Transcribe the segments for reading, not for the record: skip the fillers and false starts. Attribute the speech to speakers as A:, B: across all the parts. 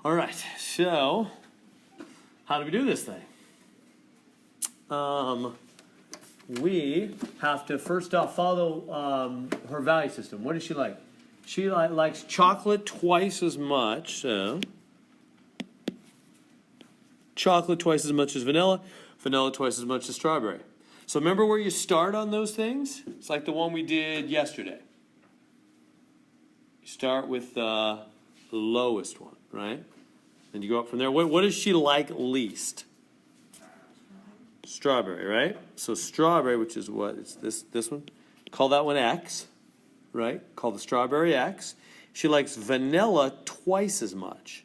A: All right, so how do we do this thing? We have to first off follow her value system. What does she like? She likes chocolate twice as much, so chocolate twice as much as vanilla, vanilla twice as much as strawberry. So remember where you start on those things? It's like the one we did yesterday. You start with the lowest one, right? And you go up from there. What does she like least? Strawberry, right? So strawberry, which is what? It's this one. Call that one X, right? Call the strawberry X. She likes vanilla twice as much.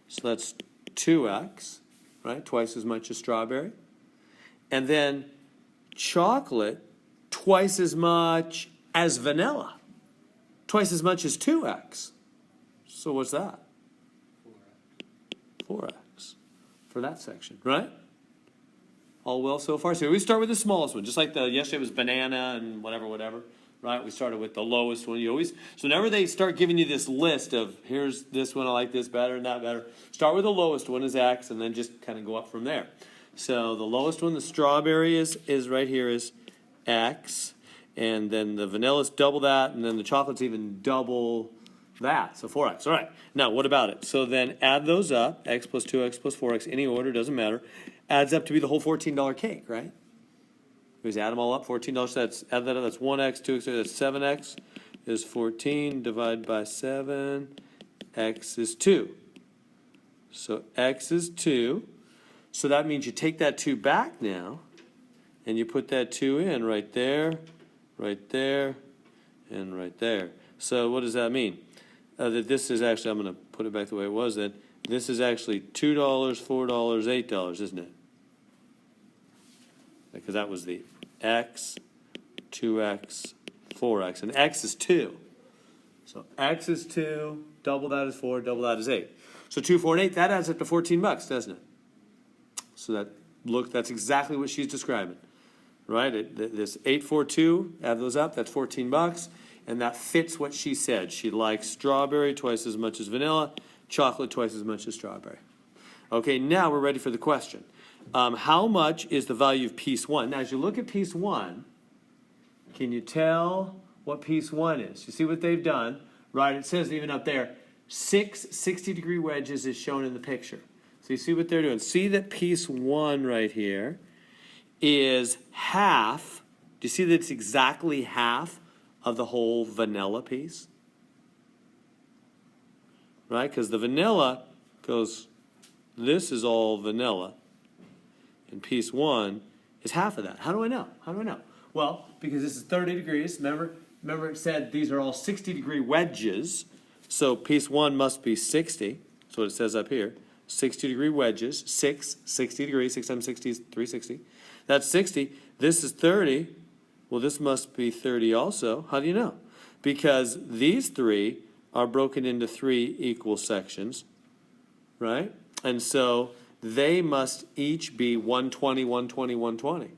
A: So that's 2X, right? Twice as much as strawberry. And then chocolate twice as much as vanilla. Twice as much as 2X. So what's that? 4X for that section, right? All well so far. So we start with the smallest one, just like yesterday was banana and whatever, right? We started with the lowest one. So whenever they start giving you this list of here's this one, I like this better and that better, start with the lowest one is X and then just kind of go up from there. So the lowest one, the strawberry is right here is X, and then the vanilla is double that, and then the chocolate's even double that, so 4X. All right, now what about it? So then add those up, X plus 2X plus 4X, any order, doesn't matter. Adds up to be the whole $14 cake, right? We just add them all up, $14, so add that up, that's 1X, 2X, that's 7X is 14, divide by 7, X is 2. So X is 2, so that means you take that 2 back now, and you put that 2 in right there, and right there. So what does that mean? That this is actually, I'm going to put it back the way it was then, this is actually $2, $4, $8, isn't it? Because that was the X, 2X, 4X, and X is 2. So X is 2, double that is 4, double that is 8. So 2, 4, and 8, that adds up to $14, doesn't it? So that's exactly what she's describing, right? This 8, 4, 2, add those up, that's $14. And that fits what she said. She likes strawberry twice as much as vanilla, chocolate twice as much as strawberry. Okay, now we're ready for the question. How much is the value of piece 1? Now, as you look at piece 1, can you tell what piece 1 is? You see what they've done, right? It says even up there, 6 60-degree wedges is shown in the picture. So you see what they're doing. See that piece 1 right here is half. Do you see that it's exactly half of the whole vanilla piece? Right? Because the vanilla goes, this is all vanilla, and piece 1 is half of that. How do I know? How do I know? Well, because this is 30 degrees. Remember it said these are all 60-degree wedges, so piece 1 must be 60. That's what it says up here. 60-degree wedges, 60 degrees, 6 times 60 is 360. That's 60. This is 30. Well, this must be 30 also. How do you know? Because these 3 are broken into 3 equal sections, right? And so they must each be 120, 120, 120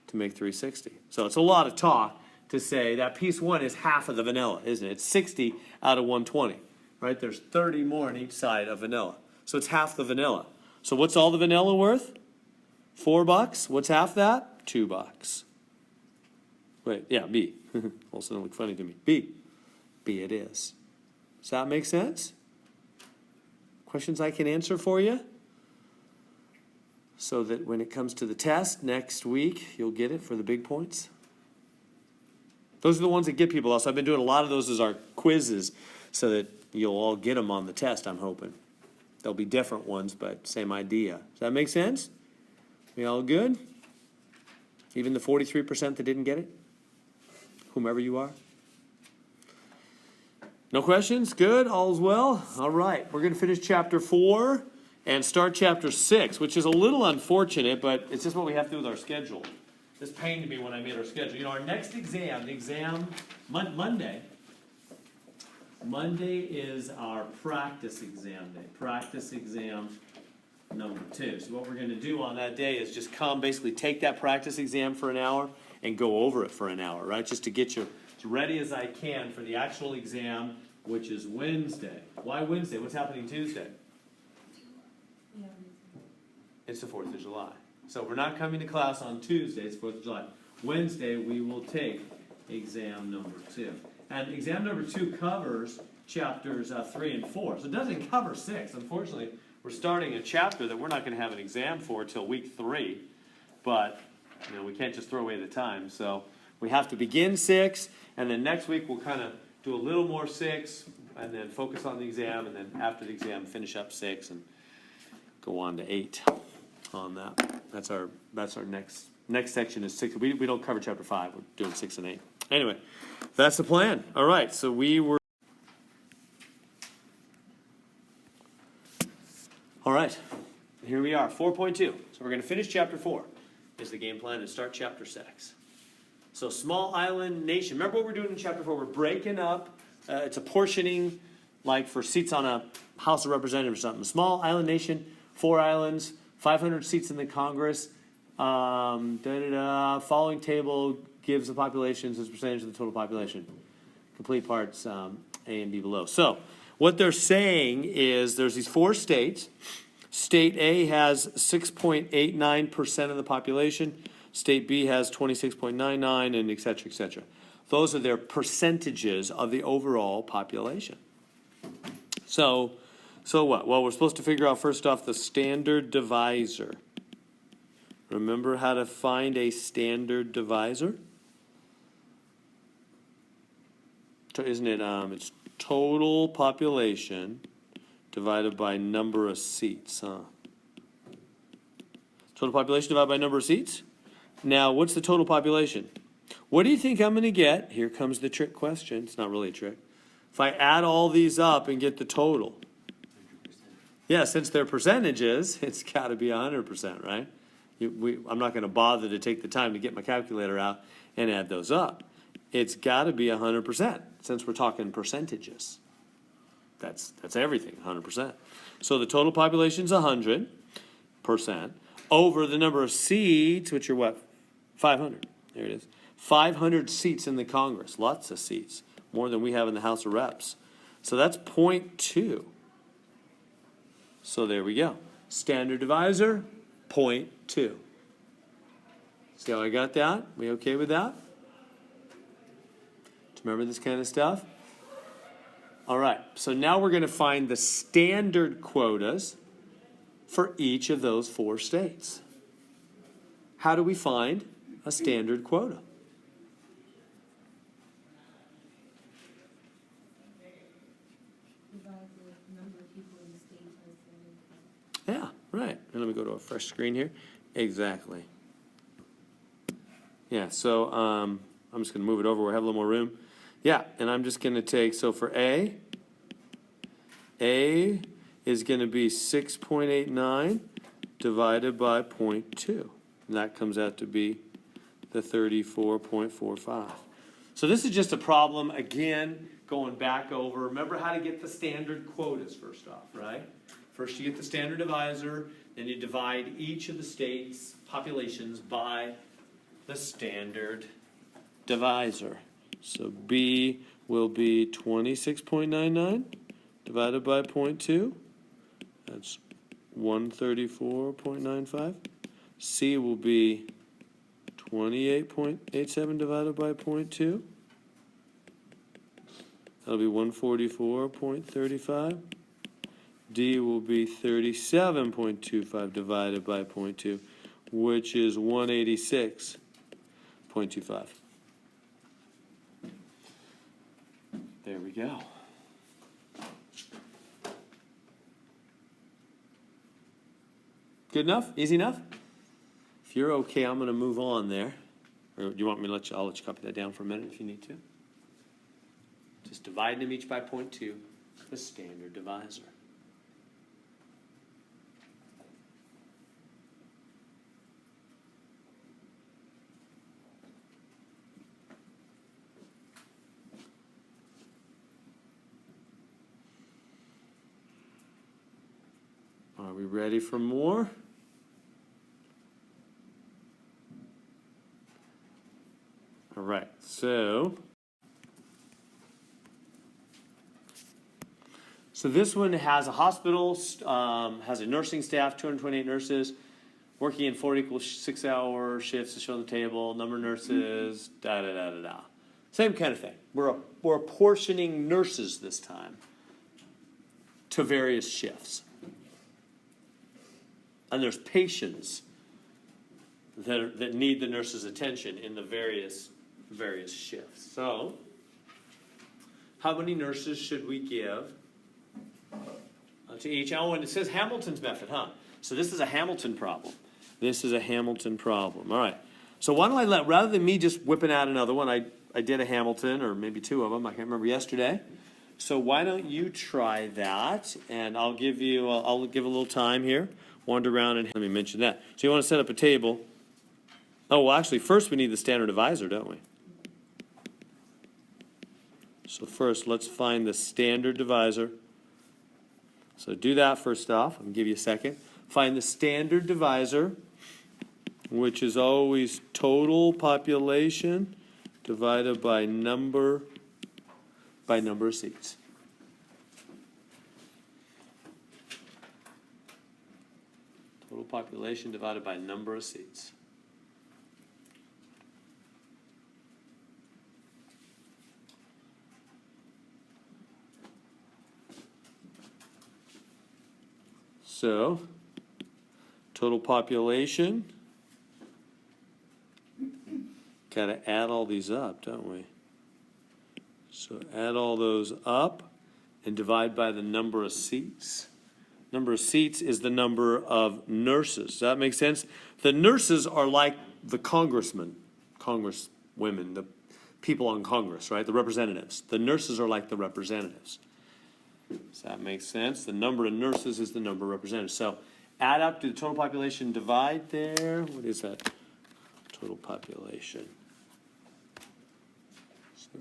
A: to make 360. So it's a lot of talk to say that piece 1 is half of the vanilla, isn't it? It's 60 out of 120, right? There's 30 more on each side of vanilla. So it's half the vanilla. So what's all the vanilla worth? $4. What's half that? $2. Wait, yeah, B. Also don't look funny to me. B. B it is. Does that make sense? Questions I can answer for you? So that when it comes to the test next week, you'll get it for the big points? Those are the ones that get people. Also, I've been doing a lot of those as our quizzes so that you'll all get them on the test, I'm hoping. There'll be different ones, but same idea. Does that make sense? We all good? Even the 43% that didn't get it? Whomever you are? No questions? Good? All's well? All right. We're going to finish chapter 4 and start chapter 6, which is a little unfortunate, but it's just what we have to do with our schedule. This pained me when I made our schedule. You know, our next exam, Monday. Monday is our practice exam day. Practice exam number 2. So what we're going to do on that day is just basically take that practice exam for an hour and go over it for an hour, right? Just to get you as ready as I can for the actual exam, which is Wednesday. Why Wednesday? What's happening Tuesday? It's the 4th of July. So we're not coming to class on Tuesday, it's 4th of July. Wednesday, we will take exam number 2. And exam number 2 covers chapters 3 and 4. So it doesn't cover 6. Unfortunately, we're starting a chapter that we're not going to have an exam for till week 3. But, we can't just throw away the time. So we have to begin 6, and then next week we'll kind of do a little more 6, and then focus on the exam, and then after the exam, finish up 6, and go on to 8 on that. That's our next section is 6. We don't cover chapter 5. We're doing 6 and 8. Anyway, that's the plan. All right, so all right, here we are, 4.2. So we're going to finish chapter 4 is the game plan and start chapter 6. So small island nation. Remember what we're doing in chapter 4? We're breaking up. It's apportioning, like for seats on a House of Representatives or something. Small island nation, 4 islands, 500 seats in the Congress. Following table gives the populations as a percentage of the total population. Complete parts A and B below. So what they're saying is there's these 4 states. State A has 6.89% of the population. State B has 26.99, and et cetera, et cetera. Those are their percentages of the overall population. So what? Well, we're supposed to figure out first off the standard divisor. Remember how to find a standard divisor? Isn't it? It's total population divided by number of seats, huh? Total population divided by number of seats? Now, what's the total population? What do you think I'm going to get? Here comes the trick question. It's not really a trick. If I add all these up and get the total. 100%. Yeah, since they're percentages, it's got to be 100%, right? I'm not going to bother to take the time to get my calculator out and add those up. It's got to be 100%, since we're talking percentages. That's everything, 100%. So the total population is 100% over the number of seats, which are what? 500. There it is. 500 seats in the Congress. Lots of seats. More than we have in the House of Reps. So that's 0.2. So there we go. Standard divisor, 0.2. See how I got that? We okay with that? Do you remember this kind of stuff? All right, so now we're going to find the standard quotas for each of those 4 states. How do we find a standard quota? Yeah, right. And let me go to a fresh screen here. Exactly. Yeah, so I'm just going to move it over where I have a little more room. Yeah, and I'm just going to take, so for A is going to be 6.89 divided by 0.2. And that comes out to be the 34.45. So this is just a problem, again, going back over. Remember how to get the standard quotas first off, right? First you get the standard divisor, then you divide each of the states' populations by the standard divisor. So B will be 26.99 divided by 0.2. That's 134.95. C will be 28.87 divided by 0.2. That'll be 144.35. D will be 37.25 divided by 0.2, which is 186.25. There we go. Good enough? Easy enough? If you're okay, I'm going to move on there. Or do you want me to I'll let you copy that down for a minute if you need to. Just dividing them each by 0.2, the standard divisor. Are we ready for more? All right, so So this one has a hospital, has a nursing staff, 228 nurses, working in 4 equal 6-hour shifts to show on the table, number of nurses, da-da-da-da-da. Same kind of thing. We're apportioning nurses this time to various shifts. And there's patients that need the nurse's attention in the various shifts. So, how many nurses should we give to each? Oh, and it says Hamilton's method, huh? So this is a Hamilton problem. This is a Hamilton problem. All right. So why don't I rather than me just whipping out another one, I did a Hamilton, or maybe two of them, I can't remember yesterday. So why don't you try that, and I'll give a little time here, wander around, and let me mention that. So you want to set up a table. Oh, well, actually, first we need the standard divisor, don't we? So first, let's find the standard divisor. So do that first off. I'll give you a second. Find the standard divisor, which is always total population divided by number of seats. Total population divided by number of seats. So, total population, got to add all these up, don't we? So add all those up and divide by the number of seats. Number of seats is the number of nurses. Does that make sense? The nurses are like the congressmen, congresswomen, the people on Congress, right? The representatives. The nurses are like the representatives. Does that make sense? The number of nurses is the number of representatives. So add up to the total population, divide there. What is that? Total population. So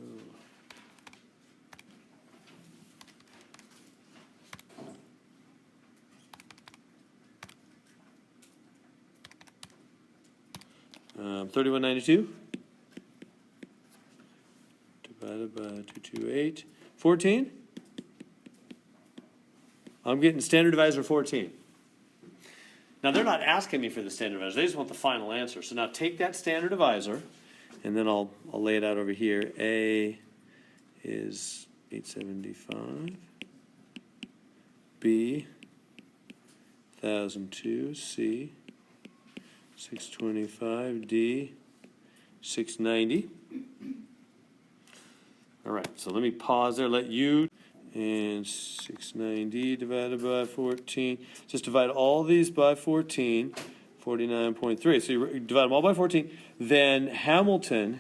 A: 3192 divided by 228. 14. I'm getting standard divisor 14. Now, they're not asking me for the standard divisor. They just want the final answer. So now take that standard divisor, and then I'll lay it out over here. A is 875. B, 1002. C, 625. D, 690. All right, so let me pause there. Let you... And 690 divided by 14. Just divide all these by 14, 49.3. So you divide them all by 14. Then Hamilton,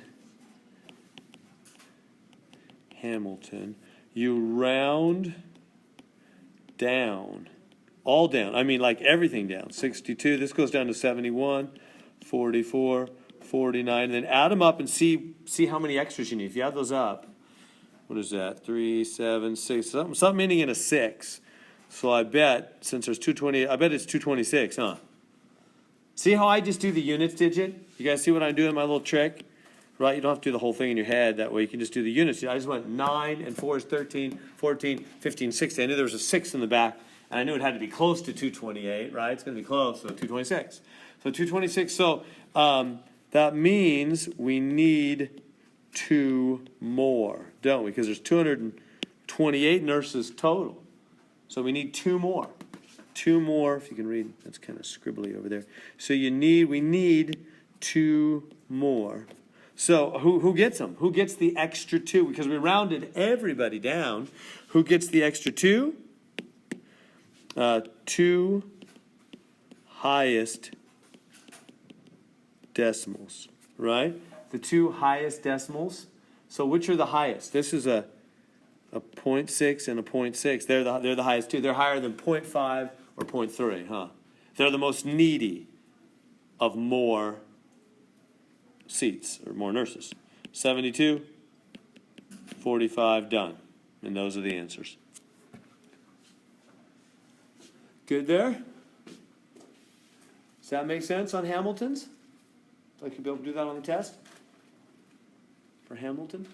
A: you round down. All down. I mean, like everything down. 62. This goes down to 71, 44, 49. And then add them up and see how many extras you need. If you add those up, what is that? 3, 7, 6, something ending in a 6. So I bet, since there's 220, I bet it's 226, huh? See how I just do the units digit? You guys see what I'm doing, my little trick? Right, you don't have to do the whole thing in your head. That way you can just do the units. I just went 9 and 4 is 13, 14, 15, 16. I knew there was a 6 in the back, and I knew it had to be close to 228, right? It's going to be close, so 226. So 226, so that means we need 2 more, don't we? Because there's 228 nurses total. So we need 2 more. 2 more, if you can read, that's kind of scribbly over there. So we need 2 more. So who gets them? Who gets the extra 2? Because we rounded everybody down. Who gets the extra 2? 2 highest decimals, right? The 2 highest decimals. So which are the highest? This is a 0.6 and a 0.6. They're the highest 2. They're higher than 0.5 or 0.3, huh? They're the most needy of more seats or more nurses. 72, 45, done. And those are the answers. Good there? Does that make sense on Hamilton's? I could be able to do that on the test for Hamilton.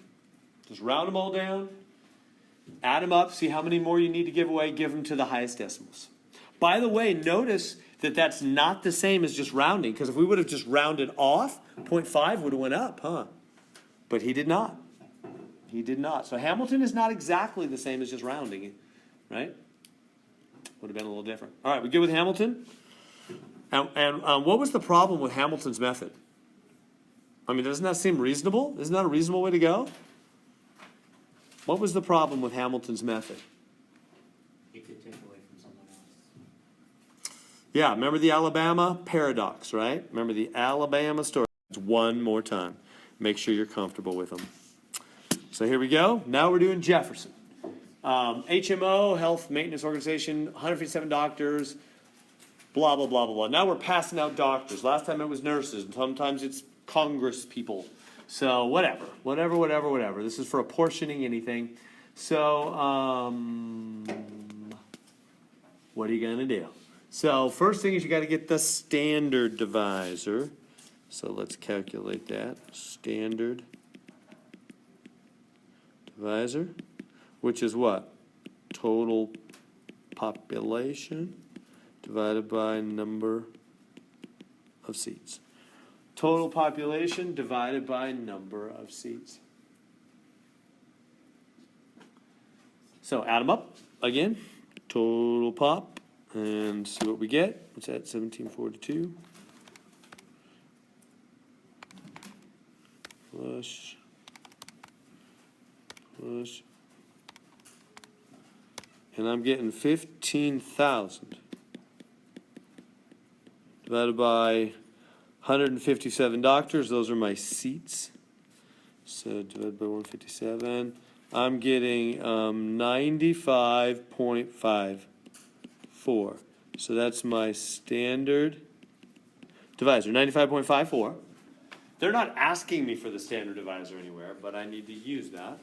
A: Just round them all down, Add them up, see how many more you need to give away, give them to the highest decimals. By the way, notice that that's not the same as just rounding, because if we would have just rounded off, 0.5 would have went up, huh? But he did not. He did not. So Hamilton is not exactly the same as just rounding, right? Would have been a little different. All right, we good with Hamilton? And what was the problem with Hamilton's method? I mean, doesn't that seem reasonable? Isn't that a reasonable way to go? What was the problem with Hamilton's method?
B: You could take away from someone else.
A: Yeah, remember the Alabama paradox, right? Remember the Alabama story. One more time. Make sure you're comfortable with them. So here we go. Now we're doing Jefferson. HMO, Health Maintenance Organization, 157 doctors, blah, blah, blah, blah, blah. Now we're passing out doctors. Last time it was nurses, and sometimes it's Congress people. So whatever. This is for apportioning anything. So what are you going to do? So first thing is you got to get the standard divisor. So let's calculate that. Standard divisor, which is what? Total population divided by number of seats. Total population divided by number of seats. So add them up again. Total pop and see what we get. What's that? 17.4.2 plus. And I'm getting 15,000 divided by 157 doctors. Those are my seats. So divided by 157. I'm getting 95.54. So that's my standard divisor, 95.54. They're not asking me for the standard divisor anywhere, but I need to use that.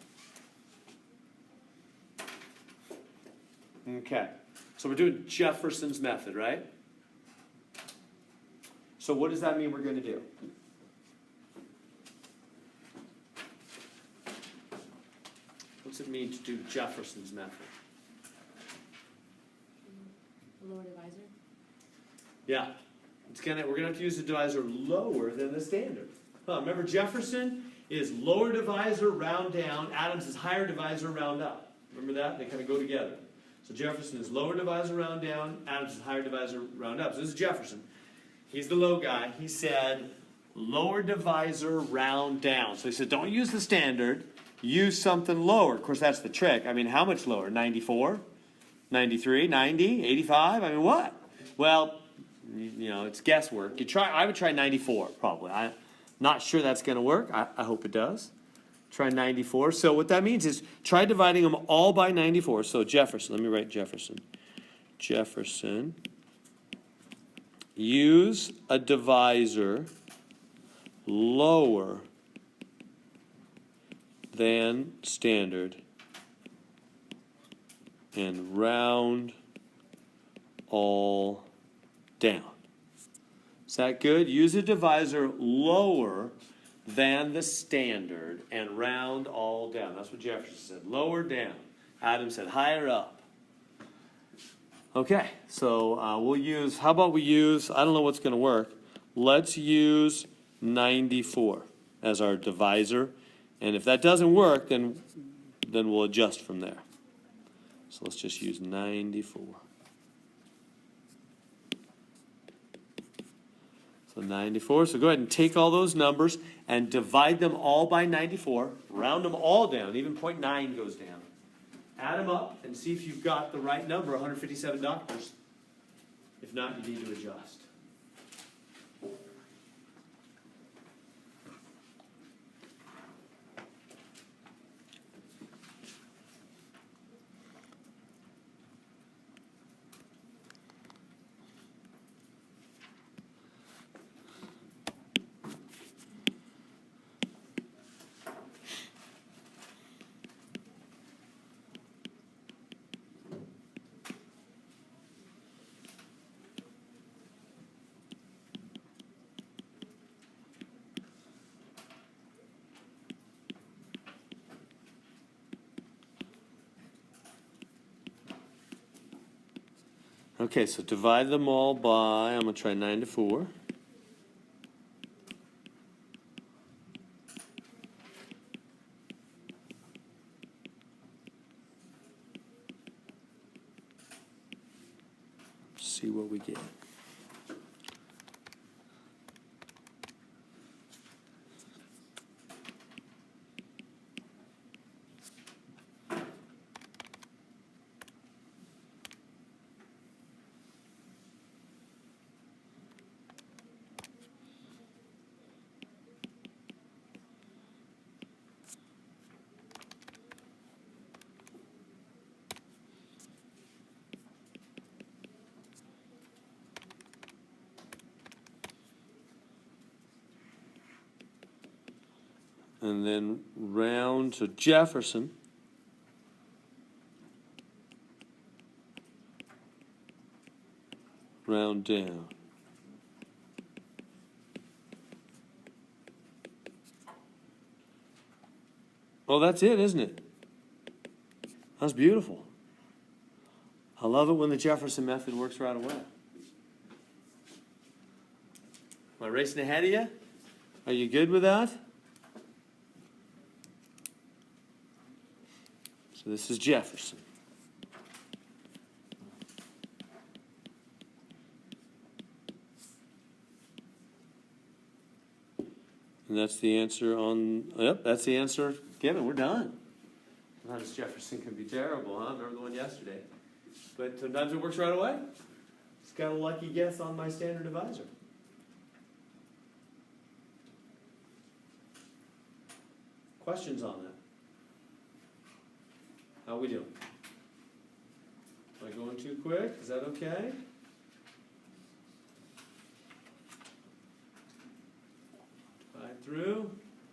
A: Okay, so we're doing Jefferson's method, right? So what does that mean we're going to do? What's it mean to do Jefferson's method?
C: Lower divisor?
A: Yeah, we're gonna have to use the divisor lower than the standard. Remember, Jefferson is lower divisor, round down. Adams is higher divisor, round up. Remember that? They kind of go together. So Jefferson is lower divisor, round down. Adams is higher divisor, round up. So this is Jefferson. He's the low guy. He said lower divisor, round down. So he said don't use the standard. Use something lower. Of course, that's the trick. I mean, how much lower? 94? 93? 90? 85? I mean, what? Well, you know, it's guesswork. I would try 94, probably. I'm not sure that's going to work. I hope it does. Try 94. So what that means is try dividing them all by 94. So Jefferson, let me write Jefferson. Jefferson. Use a divisor lower than standard and round all down. Is that good? Use a divisor lower than the standard and round all down. That's what Jefferson said. Lower down. Adam said higher up. Okay, so we'll use, how about we use, I don't know what's going to work. Let's use 94 as our divisor. And if that doesn't work, then we'll adjust from there. So let's just use 94. So 94, so go ahead and take all those numbers and divide them all by 94, round them all down, even 0.9 goes down. Add them up and see if you've got the right number, 157 doctors. If not, you need to adjust. Okay, so divide them all by, I'm going to try 9 to 4. See what we get. And then round to Jefferson. Round down. Oh, that's it, isn't it? That's beautiful. I love it when the Jefferson method works right away. Am I racing ahead of you? Are you good with that? So this is Jefferson. And that's the answer on, yep, that's the answer given. We're done. Sometimes Jefferson can be terrible, huh? Remember the one yesterday? But sometimes it works right away. Just got a lucky guess on my standard divisor. Questions on that? How we doing? Am I going too quick? Is that okay? Right through.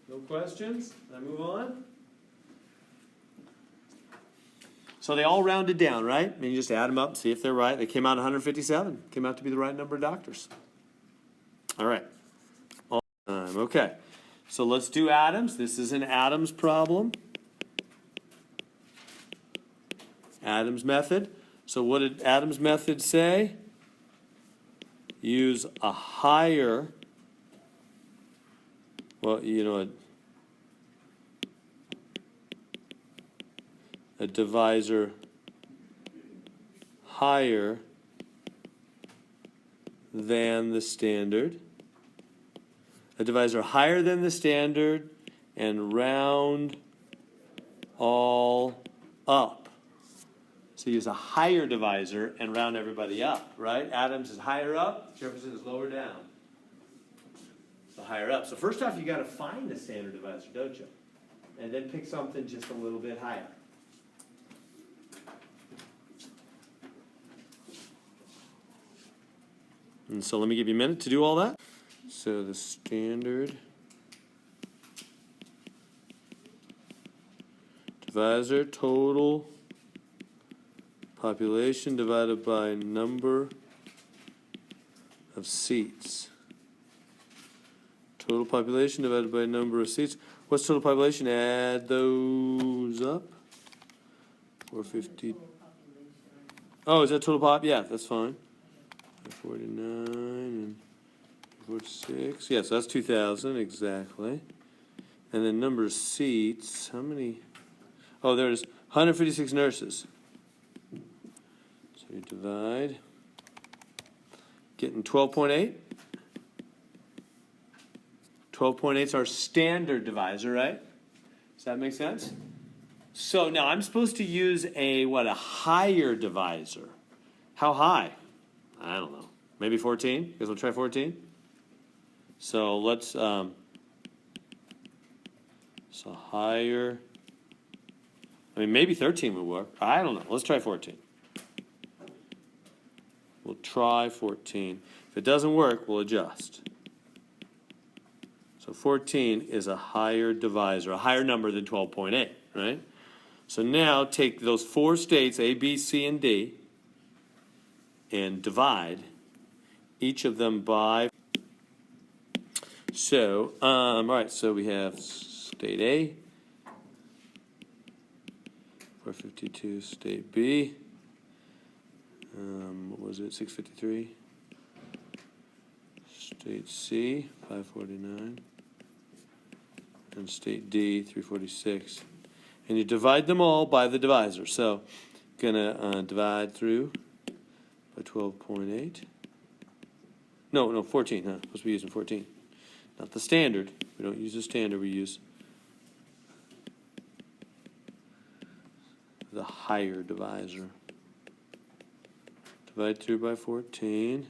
A: No questions? Can I move on? So they all rounded down, right? I mean, you just add them up and see if they're right. They came out 157. Came out to be the right number of doctors. All right. All time. Okay. So let's do Adams. This is an Adams problem. Adams method. So what did Adams method say? Use a higher, well, you know, a divisor higher than the standard. A divisor higher than the standard and round all up. So use a higher divisor and round everybody up, right? Adams is higher up, Jefferson is lower down. So higher up. So first off, you got to find the standard divisor, don't you? And then pick something just a little bit higher. And so let me give you a minute to do all that. So the standard divisor, total population divided by number of seats. Total population divided by number of seats. What's total population? Add those up. 450. Oh, is that total pop? Yeah, that's fine. 49 and 46. Yeah, so that's 2,000 exactly. And then number of seats. How many? Oh, there's 156 nurses. So you divide. Getting 12.8. 12.8 is our standard divisor, right? Does that make sense? So now I'm supposed to use a higher divisor. How high? I don't know. Maybe 14? You guys want to try 14? So let's, so higher. I mean, maybe 13 would work. I don't know. Let's try 14. We'll try 14. If it doesn't work, we'll adjust. So 14 is a higher divisor, a higher number than 12.8, right? So now take those four states, A, B, C, and D, and divide each of them by. So, all right, so we have state A, 452, state B. What was it, 653? State C, 549. And state D, 346. And you divide them all by the divisor. So, gonna divide through by 12.8. No, 14, huh? Supposed to be using 14. Not the standard. We don't use the standard, we use the higher divisor. Divide through by 14.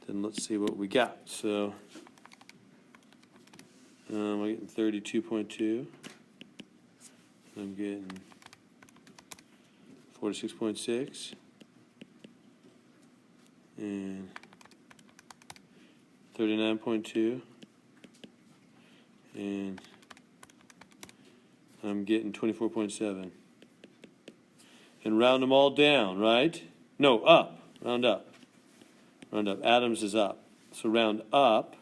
A: Then let's see what we got. So, I'm getting 32.2. I'm getting 46.6. And 39.2. And I'm getting 24.7. And round them all down, right? No, up. Round up. Round up. Adams is up. So round up.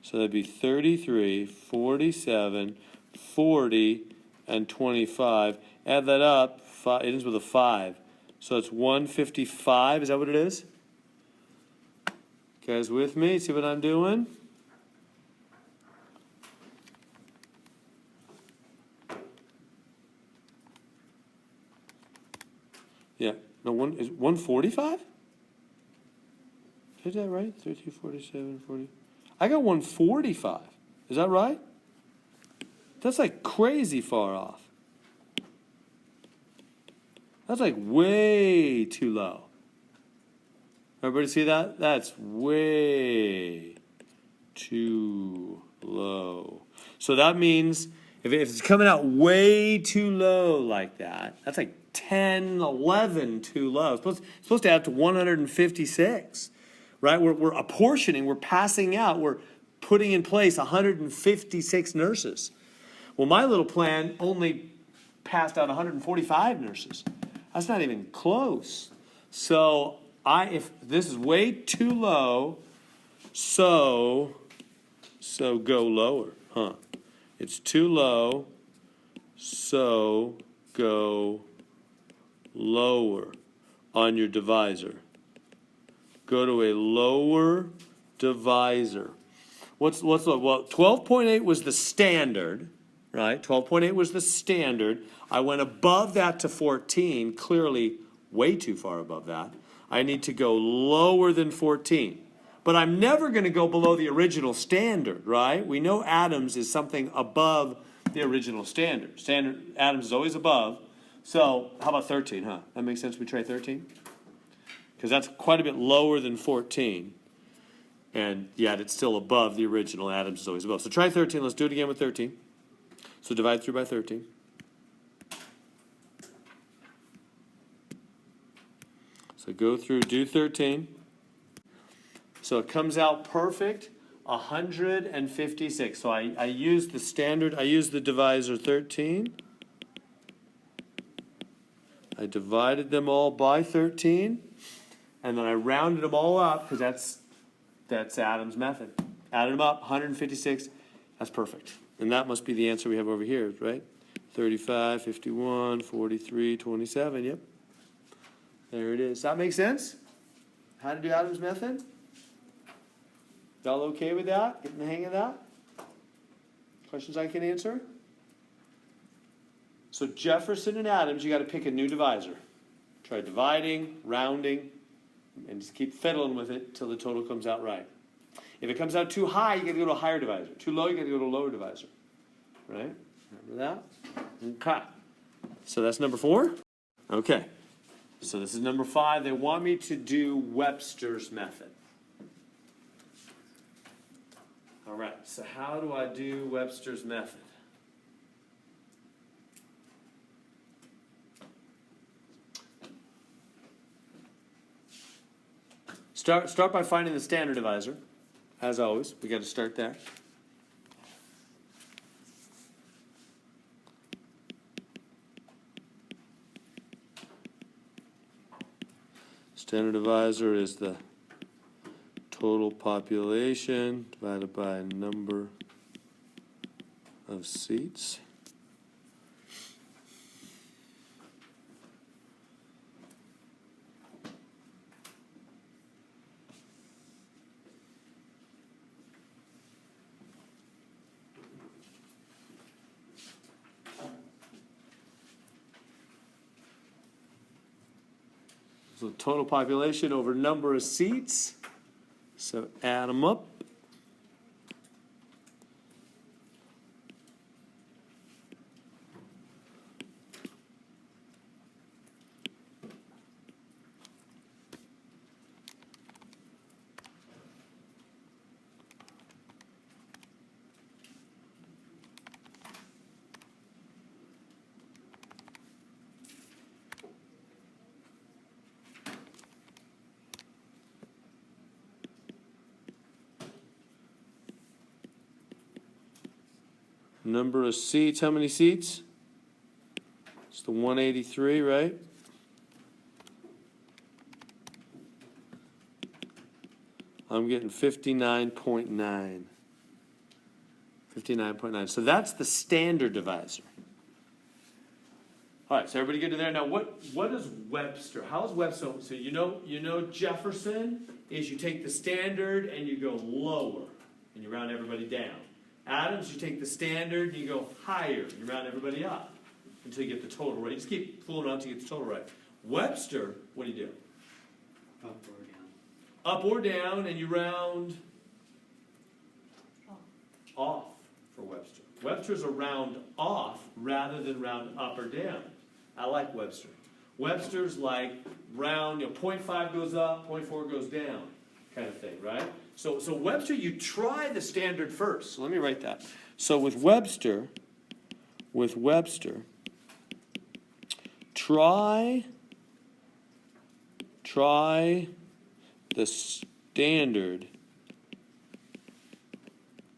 A: So that'd be 33, 47, 40, and 25. Add that up. It ends with a 5. So it's 155. Is that what it is? You guys with me? See what I'm doing? Yeah. No, is 145? Is that right? 32, 47, 40. I got 145. Is that right? That's like crazy far off. That's like way too low. Everybody see that? That's way too low. So that means if it's coming out way too low like that, that's like 10, 11 too low. It's supposed to add to 156. Right? We're apportioning, we're passing out, we're putting in place 156 nurses. Well, my little plan only passed out 145 nurses. That's not even close. So if this is way too low, so go lower, huh? It's too low, so go lower on your divisor. Go to a lower divisor. Let's look. Well, 12.8 was the standard, right? 12.8 was the standard. I went above that to 14, clearly way too far above that. I need to go lower than 14. But I'm never going to go below the original standard, right? We know Adams is something above the original standard. Adams is always above. So how about 13, huh? That makes sense. We try 13? Because that's quite a bit lower than 14. And yet it's still above the original. Adams is always above. So try 13. Let's do it again with 13. So divide through by 13. So go through, do 13. So it comes out perfect, 156. So I use the standard, I use the divisor 13. I divided them all by 13. And then I rounded them all up, because that's Adams' method. Added them up, 156. That's perfect. And that must be the answer we have over here, right? 35, 51, 43, 27. Yep. There it is. Does that make sense? How to do Adams' method? Y'all okay with that? Getting the hang of that? Questions I can answer? So Jefferson and Adams, you got to pick a new divisor. Try dividing, rounding, and just keep fiddling with it till the total comes out right. If it comes out too high, you got to go to a higher divisor. Too low, you got to go to a lower divisor. Right? Remember that? Okay. So that's number 4. Okay. So this is number 5. They want me to do Websters Method. All right. So how do I do Websters Method? Start by finding the standard divisor. As always, we got to start there. Standard divisor is the total population divided by number of seats. So total population over number of seats. So add them up. Number of seats, how many seats? It's the 183, right? I'm getting 59.9. 59.9. So that's the standard divisor. All right, so everybody good to there? Now, what is Webster? How is Webster? So you know Jefferson is you take the standard and you go lower, and you round everybody down. Adams, you take the standard and you go higher, and you round everybody up until you get the total right. You just keep fooling around until you get the total right. Webster, what do?
B: Up or down.
A: Up or down, and you round off for Webster. Webster's a round off rather than round up or down. I like Webster. Webster's like round, 0.5 goes up, 0.4 goes down, kind of thing, right? So Webster, you try the standard first. So let me write that. So with Webster, try the standard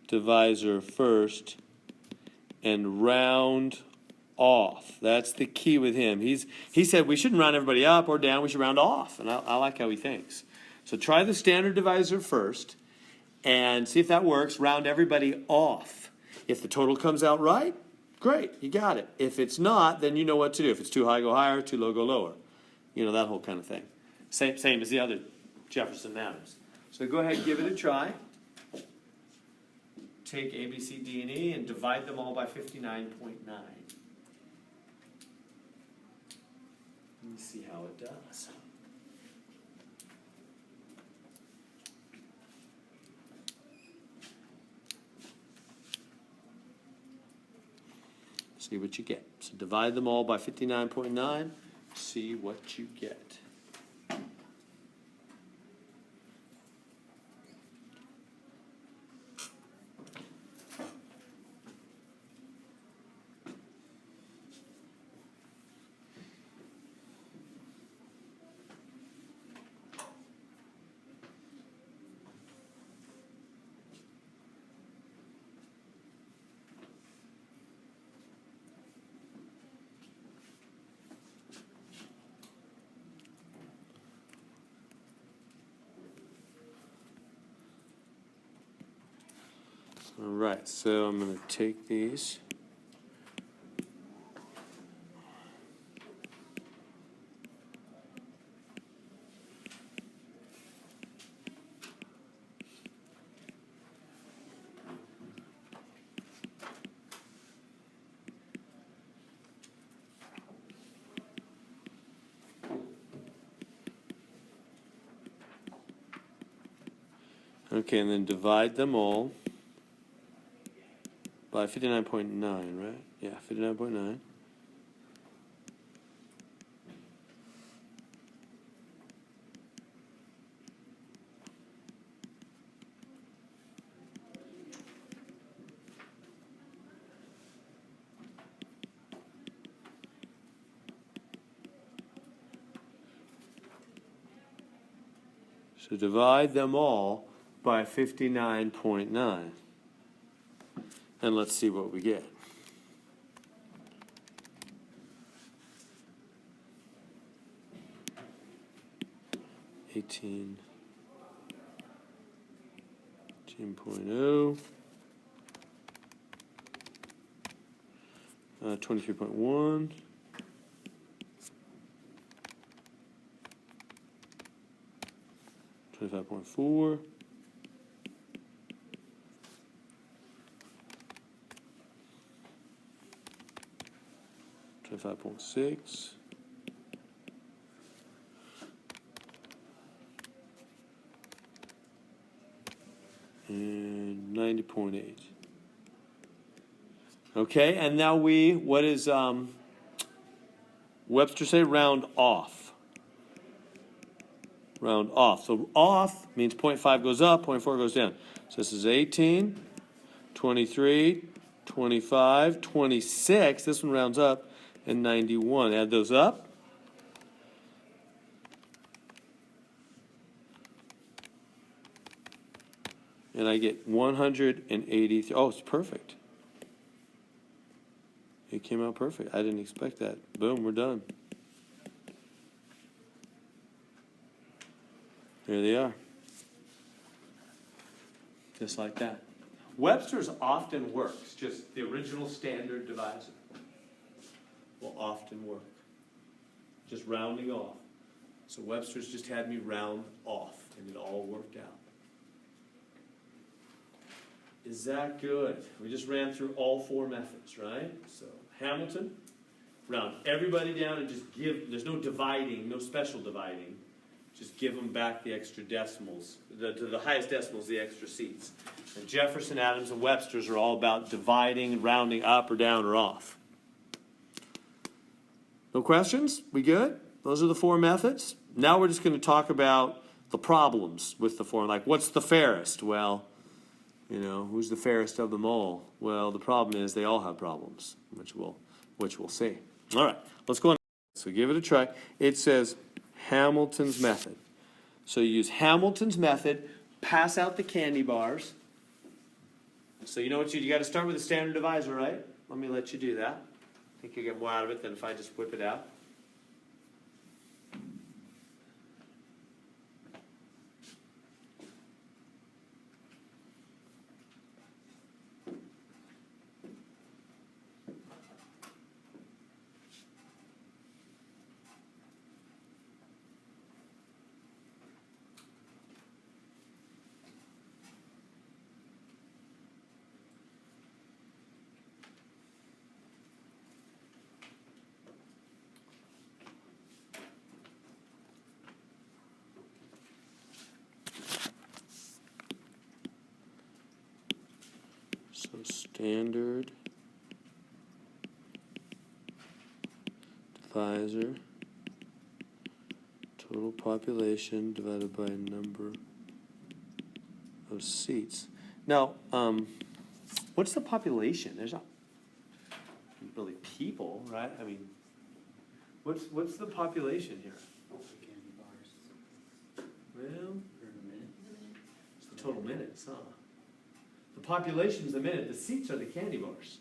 A: divisor first and round off. That's the key with him. He said we shouldn't round everybody up or down, we should round off. And I like how he thinks. So try the standard divisor first and see if that works. Round everybody off. If the total comes out right, great, you got it. If it's not, then you know what to do. If it's too high, go higher, too low, go lower. You know, that whole kind of thing. Same as the other Jefferson and Adams. So go ahead and give it a try. Take A, B, C, D, and E and divide them all by 59.9. Let me see how it does. See what you get. So divide them all by 59.9. See what you get. All right, so I'm going to take these. Okay, and then divide them all by 59.9, right? Yeah, 59.9. So divide them all by 59.9. And let's see what we get. Eighteen point oh. 23.1. 25.4. 25.6. and 90.8. Okay, and now what does Webster say? Round off. Round off. So off means 0.5 goes up, 0.4 goes down. So this is 18, 23, 25, 26. This one rounds up, and 91. Add those up. And I get 183. Oh, it's perfect. It came out perfect. I didn't expect that. Boom, we're done. There they are. Just like that. Webster's often works, just the original standard divisor will often work. Just rounding off. So Webster's just had me round off, and it all worked out. Is that good? We just ran through all four methods, right? So Hamilton, round everybody down and just give, there's no dividing, no special dividing. Just give them back the extra decimals, to the highest decimals, the extra seats. And Jefferson, Adams, and Webster's are all about dividing, rounding up or down or off. No questions? We good? Those are the four methods. Now we're just going to talk about the problems with the four. Like, what's the fairest? Well, you know, who's the fairest of them all? Well, the problem is they all have problems, which we'll see. All right, let's go on. So give it a try. It says Hamilton's method. So you use Hamilton's method, pass out the candy bars. So you know what you got to start with a standard divisor, right? Let me let you do that. I think you get more out of it than if I just whip it out. So standard divisor, total population divided by number of seats. Now, what's the population? There's not really people, right? I mean, what's the population here?
B: Candy bars
A: Well,
B: per minute.
A: it's the total minutes, huh? The population is the minute. The seats are the candy bars,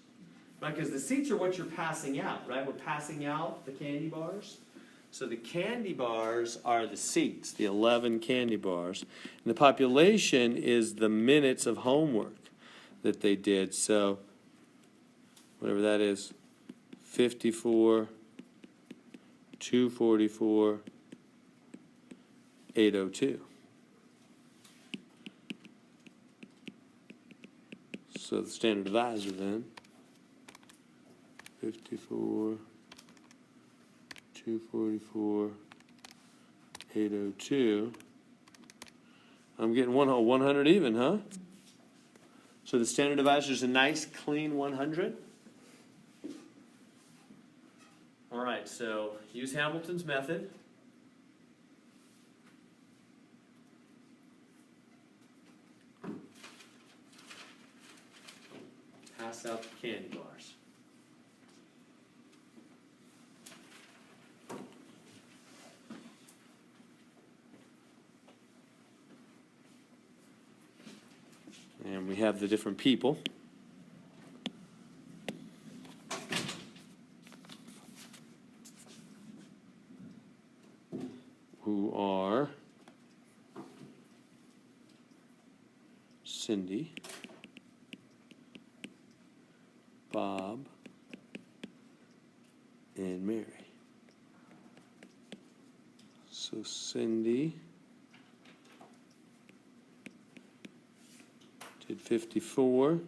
A: right? Because the seats are what you're passing out, right? We're passing out the candy bars. So the candy bars are the seats, the 11 candy bars. And the population is the minutes of homework that they did. So whatever that is, 54, 244, 802. So the standard divisor then, 54, 244, 802. I'm getting 100 even, huh? So the standard divisor is a nice, clean 100. All right, so use Hamilton's method. Pass out the candy bars. And we have the different people. Who are Cindy, Bob, and Mary. So Cindy did 54.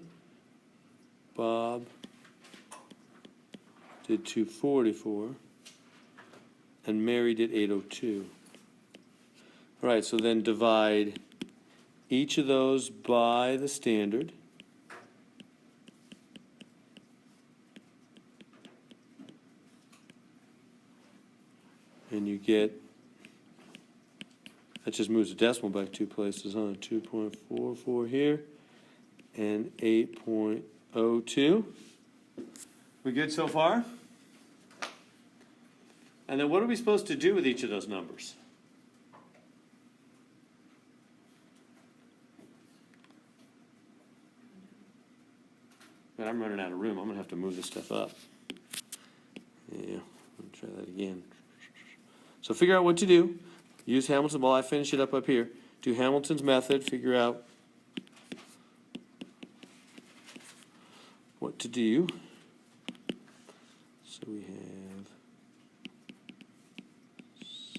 A: Bob did 244. And Mary did 802. All right, so then divide each of those by the standard. And you get, that just moves the decimal back 2 places, huh? 2.44 here and 8.02. We good so far? And then what are we supposed to do with each of those numbers? Man, I'm running out of room. I'm going to have to move this stuff up. Yeah, let me try that again. So figure out what to do. Use Hamilton while I finish it up here. Do Hamilton's method. Figure out what to do. So we have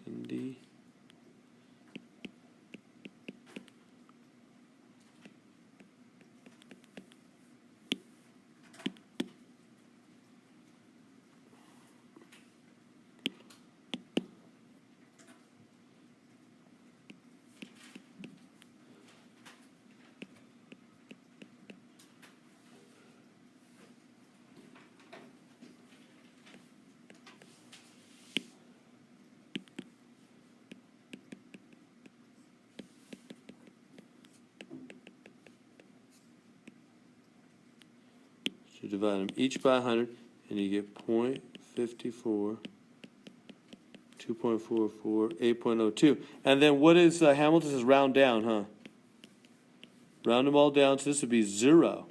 A: Cindy. So divide them each by 100, and you get 0.54, 2.44, 8.02. And then what is Hamilton says round down, huh? Round them all down, so this would be 0,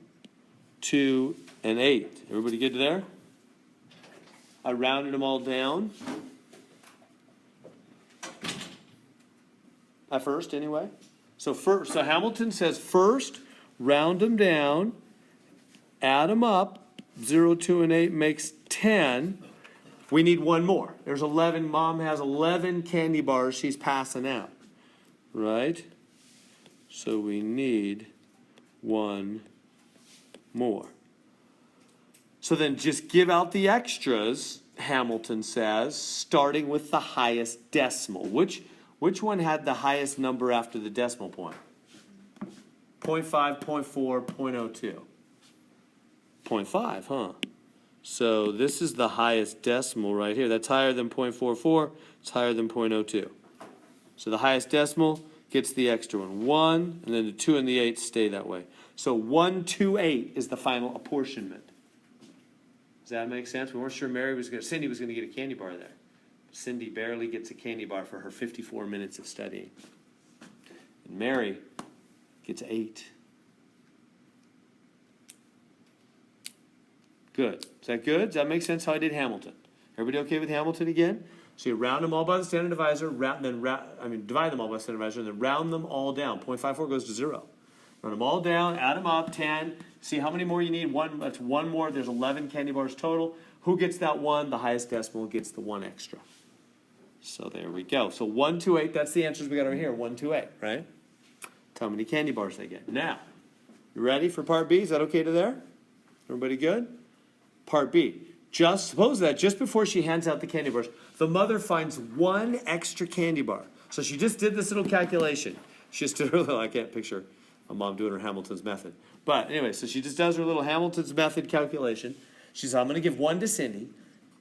A: 2, and 8. Everybody get to there? I rounded them all down. At first, anyway. So Hamilton says first, round them down, add them up. 0, 2, and 8 makes 10. We need one more. There's 11. Mom has 11 candy bars she's passing out. Right? So we need one more. So then just give out the extras, Hamilton says, starting with the highest decimal. Which one had the highest number after the decimal point? 0.5, 0.4, 0.02. 0.5, huh? So this is the highest decimal right here. That's higher than 0.44. It's higher than 0.02. So the highest decimal gets the extra one. 1, and then the 2 and the 8 stay that way. So 128 is the final apportionment. Does that make sense? We weren't sure Cindy was going to get a candy bar there. Cindy barely gets a candy bar for her 54 minutes of studying. And Mary gets 8. Good. Is that good? Does that make sense how I did Hamilton? Everybody okay with Hamilton again? So you round them all by the standard divisor, divide them all by the standard divisor, and then round them all down. 0.54 goes to 0. Round them all down, add them up, 10. See how many more you need? That's one more. There's 11 candy bars total. Who gets that one? The highest decimal gets the one extra. So there we go. So 128, that's the answers we got over here. 128, right? Tell how many candy bars they get. Now, you ready for part B? Is that okay to there? Everybody good? Part B. Suppose that just before she hands out the candy bars, the mother finds one extra candy bar. So she just did this little calculation. She just did her little, I can't picture a mom doing her Hamilton's method. But anyway, so she just does her little Hamilton's method calculation. She says, I'm going to give 1 to Cindy.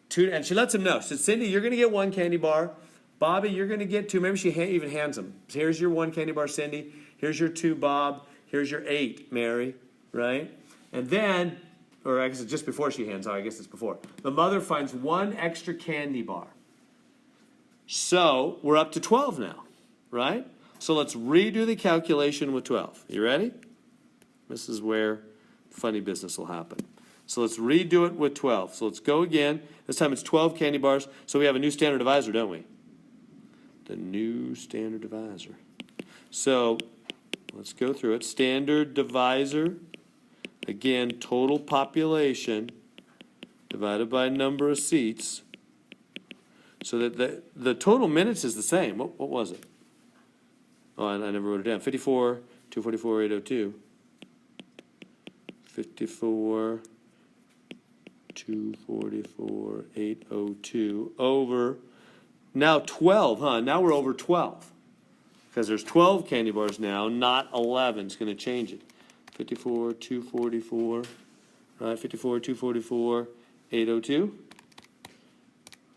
A: 2, and she lets him know. She says, Cindy, you're going to get 1 candy bar. Bobby, you're going to get 2. Maybe she even hands him. Here's your 1 candy bar, Cindy. Here's your 2, Bob. Here's your 8, Mary. Right? And then, or I guess it's just before she hands out. I guess it's before. The mother finds 1 extra candy bar. So we're up to 12 now. Right? So let's redo the calculation with 12. You ready? This is where funny business will happen. So let's redo it with 12. So let's go again. This time it's 12 candy bars. So we have a new standard divisor, don't we? The new standard divisor. So let's go through it. Standard divisor. Again, total population divided by number of seats. So that the total minutes is the same. What was it? Oh, I never wrote it down. 54, 244, 802. 54, 244, 802 over, now 12, huh? Now we're over 12. because there's 12 candy bars now, not 11. It's going to change it. 54, 244, right? 54, 244, 802.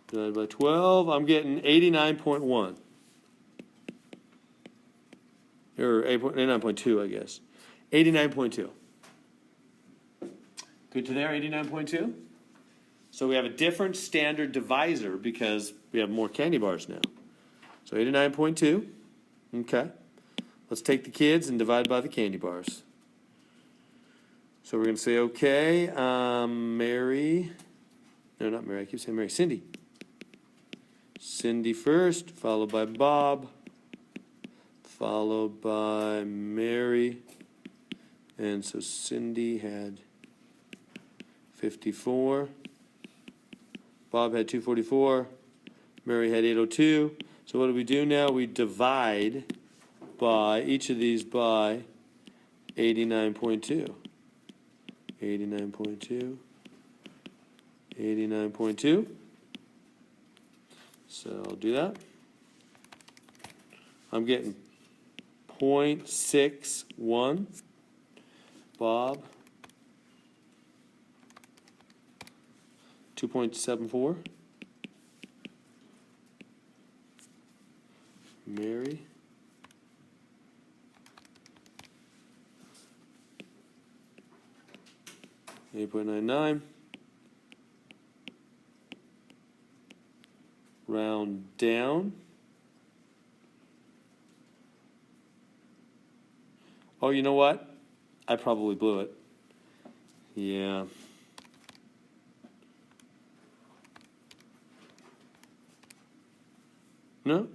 A: Divided by 12, I'm getting 89.1. Or 89.2, I guess. 89.2. Good to there, 89.2? So we have a different standard divisor because we have more candy bars now. So 89.2. Okay. Let's take the kids and divide by the candy bars. So we're going to say, okay, Mary. No, not Mary. I keep saying Mary. Cindy. Cindy first, followed by Bob, followed by Mary. And so Cindy had 54. Bob had 244. Mary had 802. So what do we do now? We divide by each of these by 89.2. 89.2. 89.2. So I'll do that. I'm getting 0.61. Bob, 2.74. Mary, 8.99. Round down. Oh, you know what? I probably blew it. Yeah. No?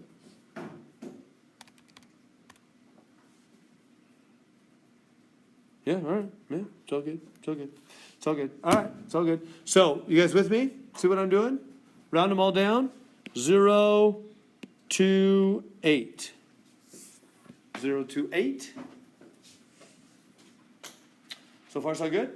A: Yeah, all right. Yeah, it's all good. It's all good. It's all good. All right, it's all good. So, you guys with me? See what I'm doing? Round them all down. 0 to 8. 0 to 8. So far, so good?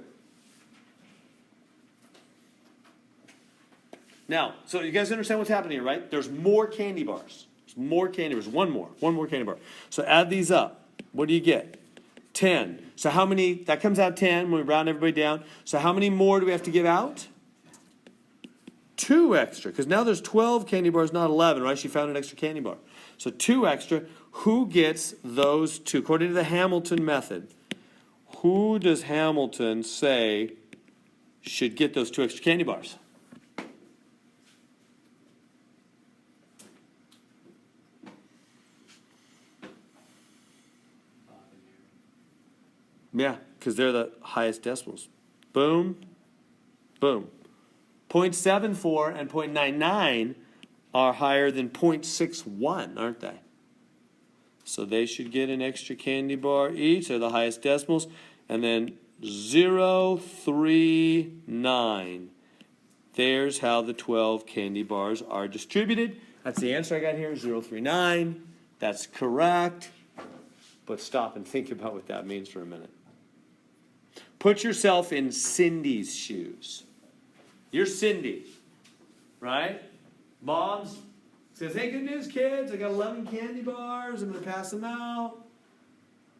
A: Now, so you guys understand what's happening here, right? There's more candy bars. There's more candy bars. One more candy bar. So add these up. What do you get? 10. So how many, that comes out 10 when we round everybody down. So how many more do we have to give out? 2 extra, because now there's 12 candy bars, not 11, right? She found an extra candy bar. So 2 extra. Who gets those 2? According to the Hamilton method, who does Hamilton say should get those 2 extra candy bars?
B: Bob and Mary.
A: Yeah, because they're the highest decimals. Boom, boom. 0.74 and 0.99 are higher than 0.61, aren't they? So they should get an extra candy bar each. They're the highest decimals. And then 0.039. There's how the 12 candy bars are distributed. That's the answer I got here, 0.039. That's correct. But stop and think about what that means for a minute. Put yourself in Cindy's shoes. You're Cindy, right? Mom's says, hey, good news, kids. I got 11 candy bars. I'm going to pass them out.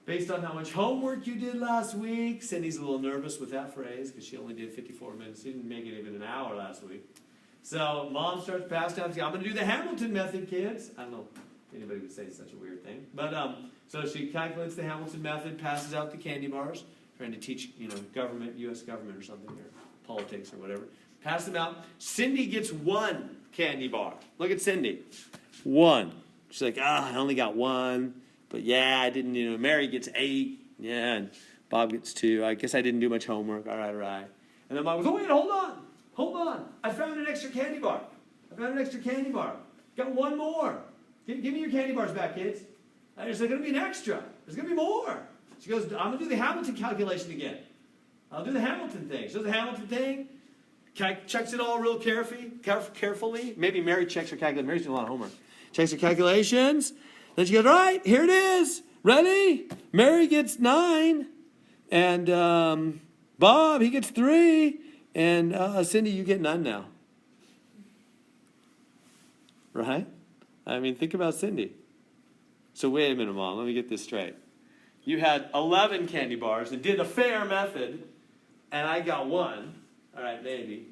A: Based on how much homework you did last week. Cindy's a little nervous with that phrase because she only did 54 minutes. She didn't make it even an hour last week. So Mom starts passing out. I'm going to do the Hamilton method, kids. I don't know if anybody would say such a weird thing. But so she calculates the Hamilton method, passes out the candy bars, trying to teach, government, U.S. government or something, or politics or whatever. Pass them out. Cindy gets 1 candy bar. Look at Cindy. 1. She's like, I only got 1. But yeah, I didn't, Mary gets 8. Yeah, and Bob gets 2. I guess I didn't do much homework. All right. And then Mom goes, oh, wait, hold on. I found an extra candy bar. Got 1 more. Give me your candy bars back, kids. There's going to be an extra. There's going to be more. She goes, I'm going to do the Hamilton calculation again. I'll do the Hamilton thing. She does the Hamilton thing. Checks it all real carefully. Maybe Mary checks her calculation. Mary's doing a lot of homework. Checks her calculations. Then she goes, all right, here it is. Ready? Mary gets 9. And Bob, he gets 3. And Cindy, you get none now. Right? I mean, think about Cindy. So wait a minute, Mom, let me get this straight. You had 11 candy bars and did the fair method, and I got one. All right, maybe.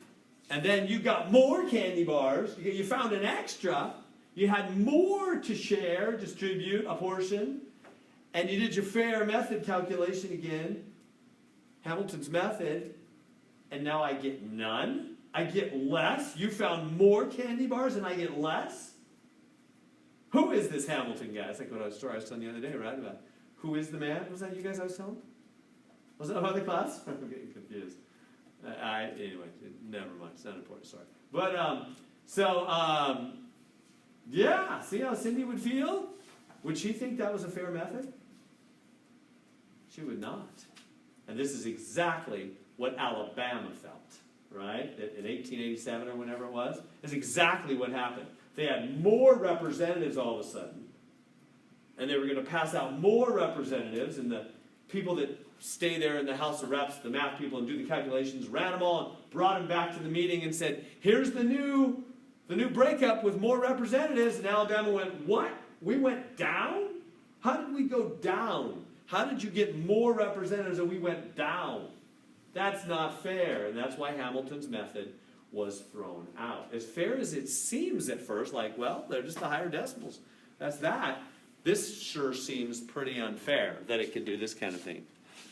A: And then you got more candy bars. You found an extra. You had more to share, distribute, apportion. And you did your fair method calculation again, Hamilton's method. And now I get none. I get less. You found more candy bars and I get less. Who is this Hamilton guy? It's like what I was telling the other day, right? About who is the man? Was that you guys I was telling? Was that another class? I'm getting confused. Anyway, never mind. It's not important. Sorry. But yeah. See how Cindy would feel? Would she think that was a fair method? She would not. And this is exactly what Alabama felt, right? In 1887 or whenever it was. It's exactly what happened. They had more representatives all of a sudden. And they were going to pass out more representatives, and the people that stay there in the House of Reps, the math people, and do the calculations, ran them all and brought them back to the meeting and said, here's the new breakup with more representatives. And Alabama went, what? We went down? How did we go down? How did you get more representatives and we went down? That's not fair. And that's why Hamilton's method was thrown out. As fair as it seems at first, like, well, they're just the higher decimals. That's that. This sure seems pretty unfair that it can do this kind of thing,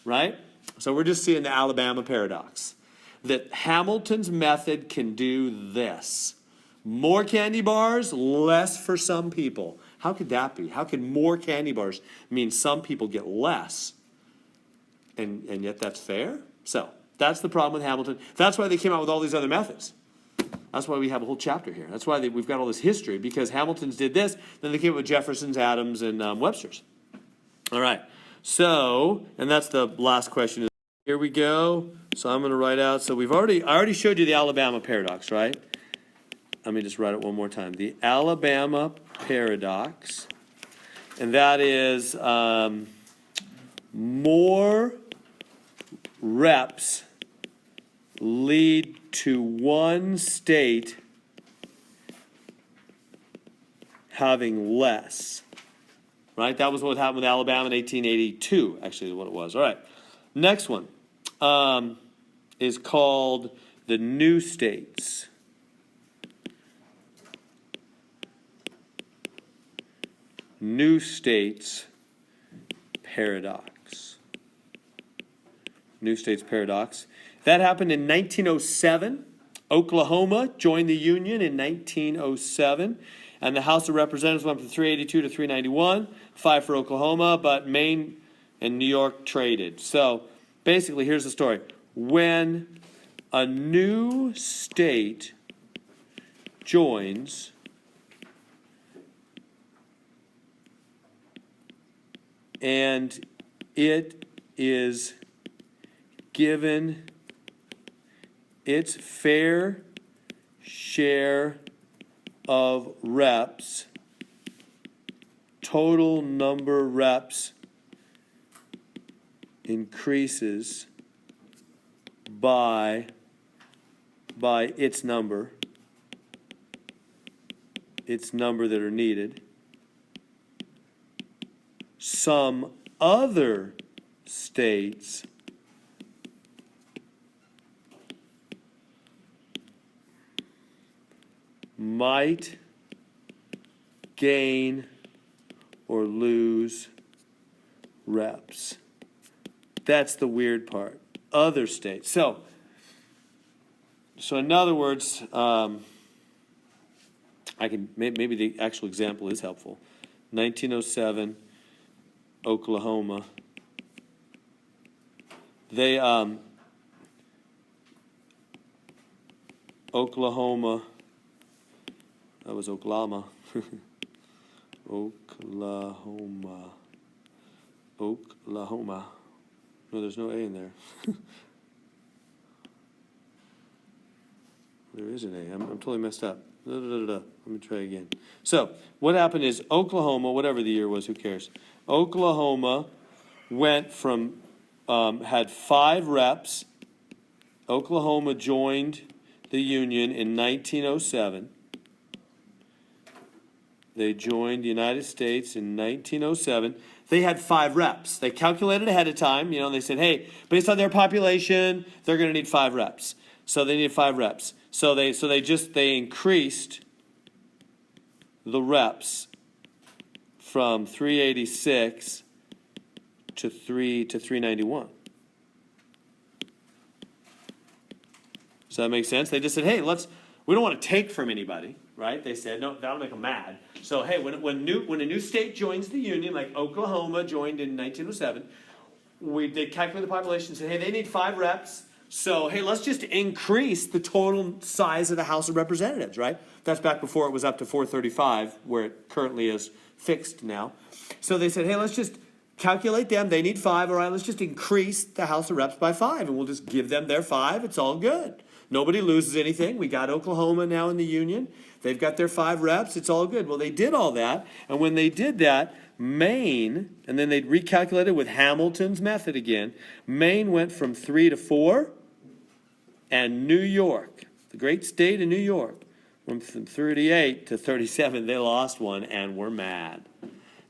A: right? So we're just seeing the Alabama paradox. That Hamilton's method can do this. More candy bars, less for some people. How could that be? How can more candy bars mean some people get less? And yet that's fair? So that's the problem with Hamilton. That's why they came out with all these other methods. That's why we have a whole chapter here. That's why we've got all this history, because Hamilton's did this, then they came up with Jefferson's, Adams, and Webster's. All right. So, and that's the last question. Here we go. So I'm going to write out. So I already showed you the Alabama paradox, right? Let me just write it one more time. The Alabama paradox, and that is more reps lead to one state having less. Right? That was what happened with Alabama in 1882, actually, is what it was. All right. Next one is called the new states. New states paradox. New states paradox. That happened in 1907. Oklahoma joined the Union in 1907. And the House of Representatives went from 382 to 391. 5 for Oklahoma, but Maine and New York traded. So basically, here's the story. When a new state joins, and it is given its fair share of reps, total number of reps increases by its number that are needed. Some other states might gain or lose reps. That's the weird part. Other states. So in other words, I can maybe the actual example is helpful. 1907, Oklahoma. They Oklahoma. That was Oklahoma. Oklahoma. No, there's no A in there. There is an A. I'm totally messed up. Let me try again. So, what happened is Oklahoma, whatever the year was, who cares? Oklahoma went from, had 5 reps. Oklahoma joined the Union in 1907. They joined the United States in 1907. They had 5 reps. They calculated ahead of time, and they said, hey, based on their population, they're going to need 5 reps. So they needed 5 reps. So they increased the reps from 386 to 391. Does that make sense? They just said, hey, we don't want to take from anybody, right? They said, no, that'll make them mad. So, hey, when a new state joins the Union, like Oklahoma joined in 1907, they calculated the population and said, hey, they need 5 reps. So, hey, let's just increase the total size of the House of Representatives, right? That's back before it was up to 435, where it currently is fixed now. So they said, hey, let's just calculate them. They need 5. All right, let's just increase the House of Reps by 5, and we'll just give them their 5. It's all good. Nobody loses anything. We got Oklahoma now in the Union. They've got their 5 reps. It's all good. Well, they did all that, and when they did that, Maine, and then they recalculated with Hamilton's method again, Maine went from 3 to 4, and New York, the great state of New York, went from 38 to 37. They lost one and were mad.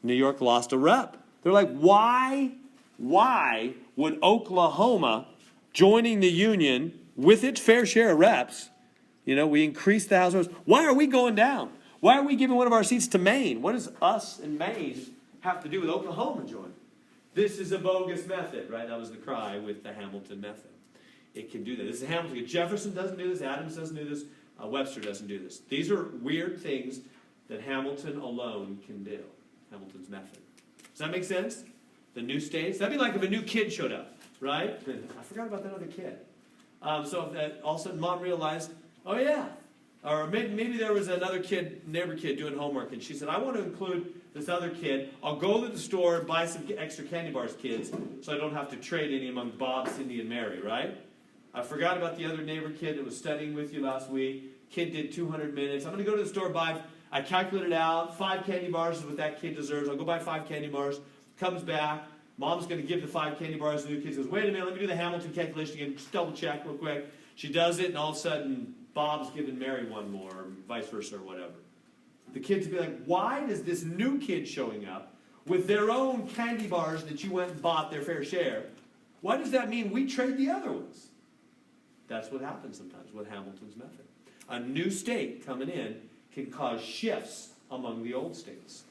A: New York lost a rep. They're like, why would Oklahoma joining the Union with its fair share of reps, we increased the House of Reps. Why are we going down? Why are we giving one of our seats to Maine? What does us and Maine have to do with Oklahoma joining? This is a bogus method, right? That was the cry with the Hamilton method. It can do that. This is Hamilton. Jefferson doesn't do this. Adams doesn't do this. Webster doesn't do this. These are weird things that Hamilton alone can do. Hamilton's method. Does that make sense? The new states. That'd be like if a new kid showed up, right? I forgot about that other kid. So if all of a sudden mom realized, oh yeah, or maybe there was another neighbor kid doing homework, and she said, I want to include this other kid. I'll go to the store and buy some extra candy bars, kids, so I don't have to trade any among Bob, Cindy, and Mary, right? I forgot about the other neighbor kid that was studying with you last week. Kid did 200 minutes. I'm going to go to the store, I calculated out, 5 candy bars is what that kid deserves. I'll go buy 5 candy bars. Comes back. Mom's going to give the 5 candy bars to the new kid. Goes, wait a minute, let me do the Hamilton calculation again. Just double check real quick. She does it, and all of a sudden, Bob's giving Mary one more, or vice versa, or whatever. The kids would be like, why does this new kid showing up with their own candy bars that you went and bought their fair share, why does that mean we trade the other ones? That's what happens sometimes with Hamilton's method. A new state coming in can cause shifts among the old states,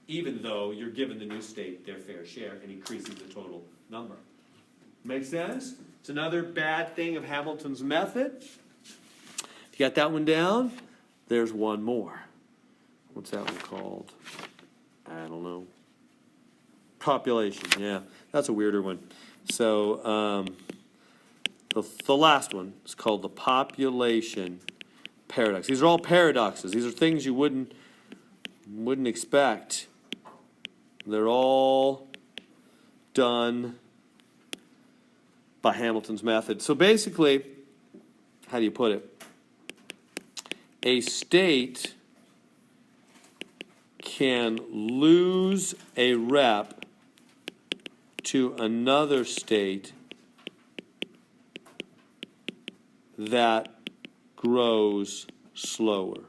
A: even though you're giving the new state their fair share and increasing the total number. Make sense? It's another bad thing of Hamilton's method. If you got that one down, there's one more. What's that one called? I don't know. Population, yeah. That's a weirder one. So, the last one is called the population paradox. These are all paradoxes. These are things you wouldn't expect. They're all done by Hamilton's method. So basically, how do you put it? A state can lose a rep to another state that grows slower.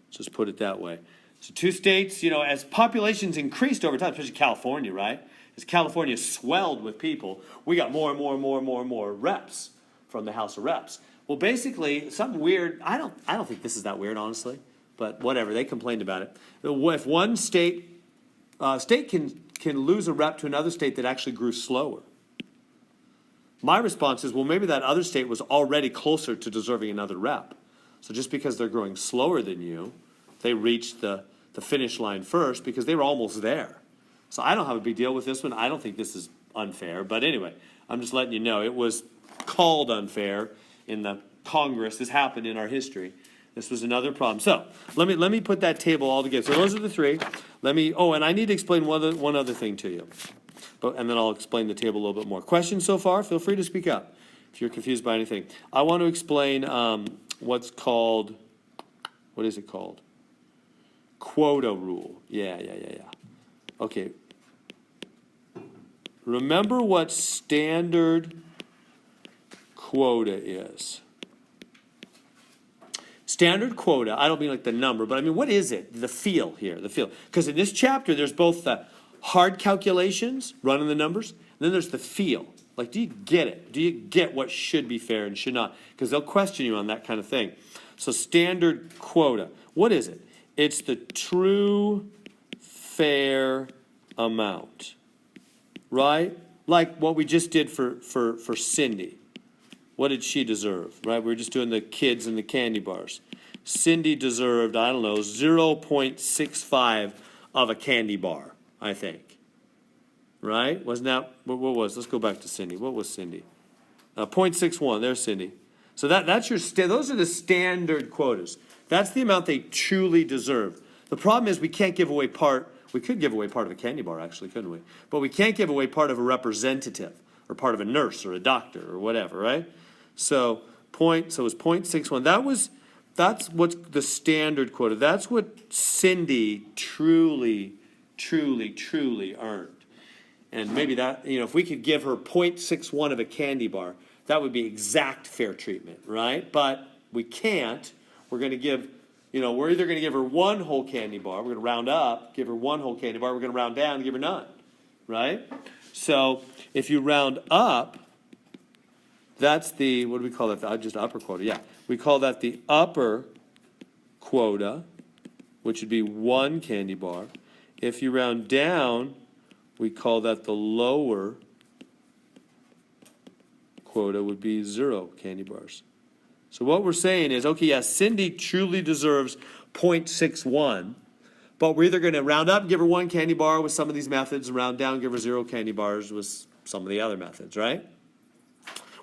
A: Let's just put it that way. So 2 states, as populations increased over time, especially California, right? As California swelled with people, we got more and more and more and more and more reps from the House of Reps. Well, basically, something weird. I don't think this is that weird, honestly, but whatever. They complained about it. If one state can lose a rep to another state that actually grew slower. My response is, well, maybe that other state was already closer to deserving another rep. So just because they're growing slower than you, they reached the finish line first because they were almost there. So I don't have a big deal with this one. I don't think this is unfair. But anyway, I'm just letting you know it was called unfair in the Congress. This happened in our history. This was another problem. So let me put that table all together. So those are the 3. And I need to explain one other thing to you. And then I'll explain the table a little bit more. Questions so far? Feel free to speak up if you're confused by anything. I want to explain what is it called? Quota rule. Yeah. Okay. Remember what standard quota is. Standard quota, I don't mean like the number, but I mean, what is it? The feel here, the feel. Because in this chapter, there's both the hard calculations, running the numbers, and then there's the feel. Like, do you get it? Do you get what should be fair and should not? Because they'll question you on that kind of thing. So standard quota, what is it? It's the true fair amount, right? Like what we just did for Cindy. What did she deserve, right? We were just doing the kids and the candy bars. Cindy deserved, I don't know, 0.65 of a candy bar, I think. Right? Wasn't that, what was? Let's go back to Cindy. What was Cindy? 0.61, there's Cindy. So that's your, those are the standard quotas. That's the amount they truly deserve. The problem is we can't give away we could give away part of a candy bar actually, couldn't we? But we can't give away part of a representative or part of a nurse or a doctor or whatever, right? So it was 0.61. That's what's the standard quota. That's what Cindy truly earned. And maybe that, if we could give her 0.61 of a candy bar, that would be exact fair treatment, right? But we can't. We're going to give, we're either going to give her one whole candy bar, we're going to round up, give her one whole candy bar, we're going to round down and give her none, right? So if you round up, that's the, what do we call that? Just upper quota, yeah. We call that the upper quota, which would be one candy bar. If you round down, we call that the lower quota, would be 0 candy bars. So what we're saying is, okay, yes, Cindy truly deserves 0.61, but we're either going to round up and give her one candy bar with some of these methods, and round down and give her 0 candy bars with some of the other methods, right?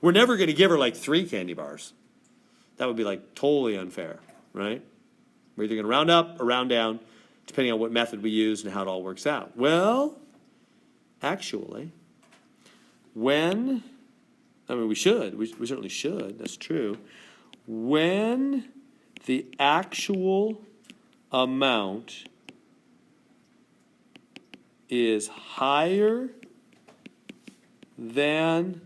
A: We're never going to give her like 3 candy bars. That would be like totally unfair, right? We're either going to round up or round down, depending on what method we use and how it all works out. Well, actually, we certainly should, that's true. When the actual amount is higher than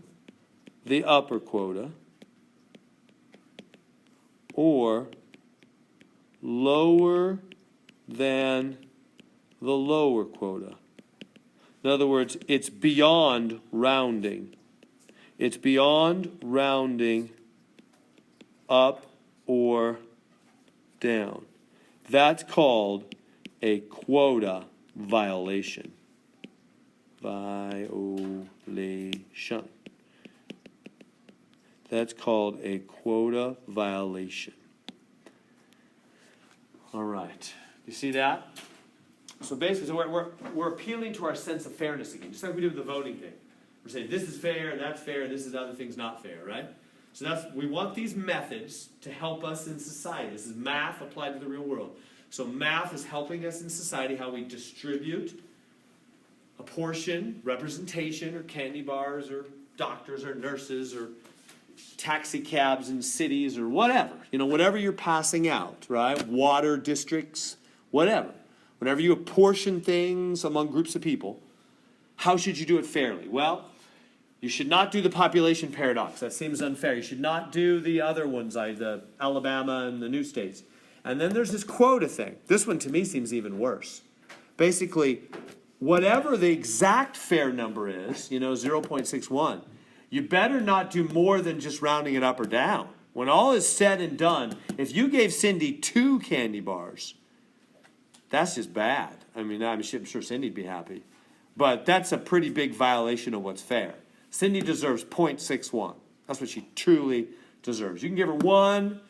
A: the upper quota or lower than the lower quota. In other words, it's beyond rounding. It's beyond rounding up or down. That's called a quota violation. Violation. That's called a quota violation. All right. You see that? So basically, we're appealing to our sense of fairness again, just like we do with the voting thing. We're saying this is fair, and that's fair, and this is other thing's not fair, right? So we want these methods to help us in society. This is math applied to the real world. So math is helping us in society, how we distribute, apportion, representation, or candy bars, or doctors, or nurses, or taxi cabs in cities, or whatever. Whatever you're passing out, right? Water districts, whatever. Whenever you apportion things among groups of people, how should you do it fairly? Well, you should not do the population paradox. That seems unfair. You should not do the other ones, like the Alabama and the new states. And then there's this quota thing. This one to me seems even worse. Basically, whatever the exact fair number is, 0.61, you better not do more than just rounding it up or down. When all is said and done, if you gave Cindy 2 candy bars, that's just bad. I mean, I'm sure Cindy'd be happy. But that's a pretty big violation of what's fair. Cindy deserves 0.61. That's what she truly deserves. You can give her 1,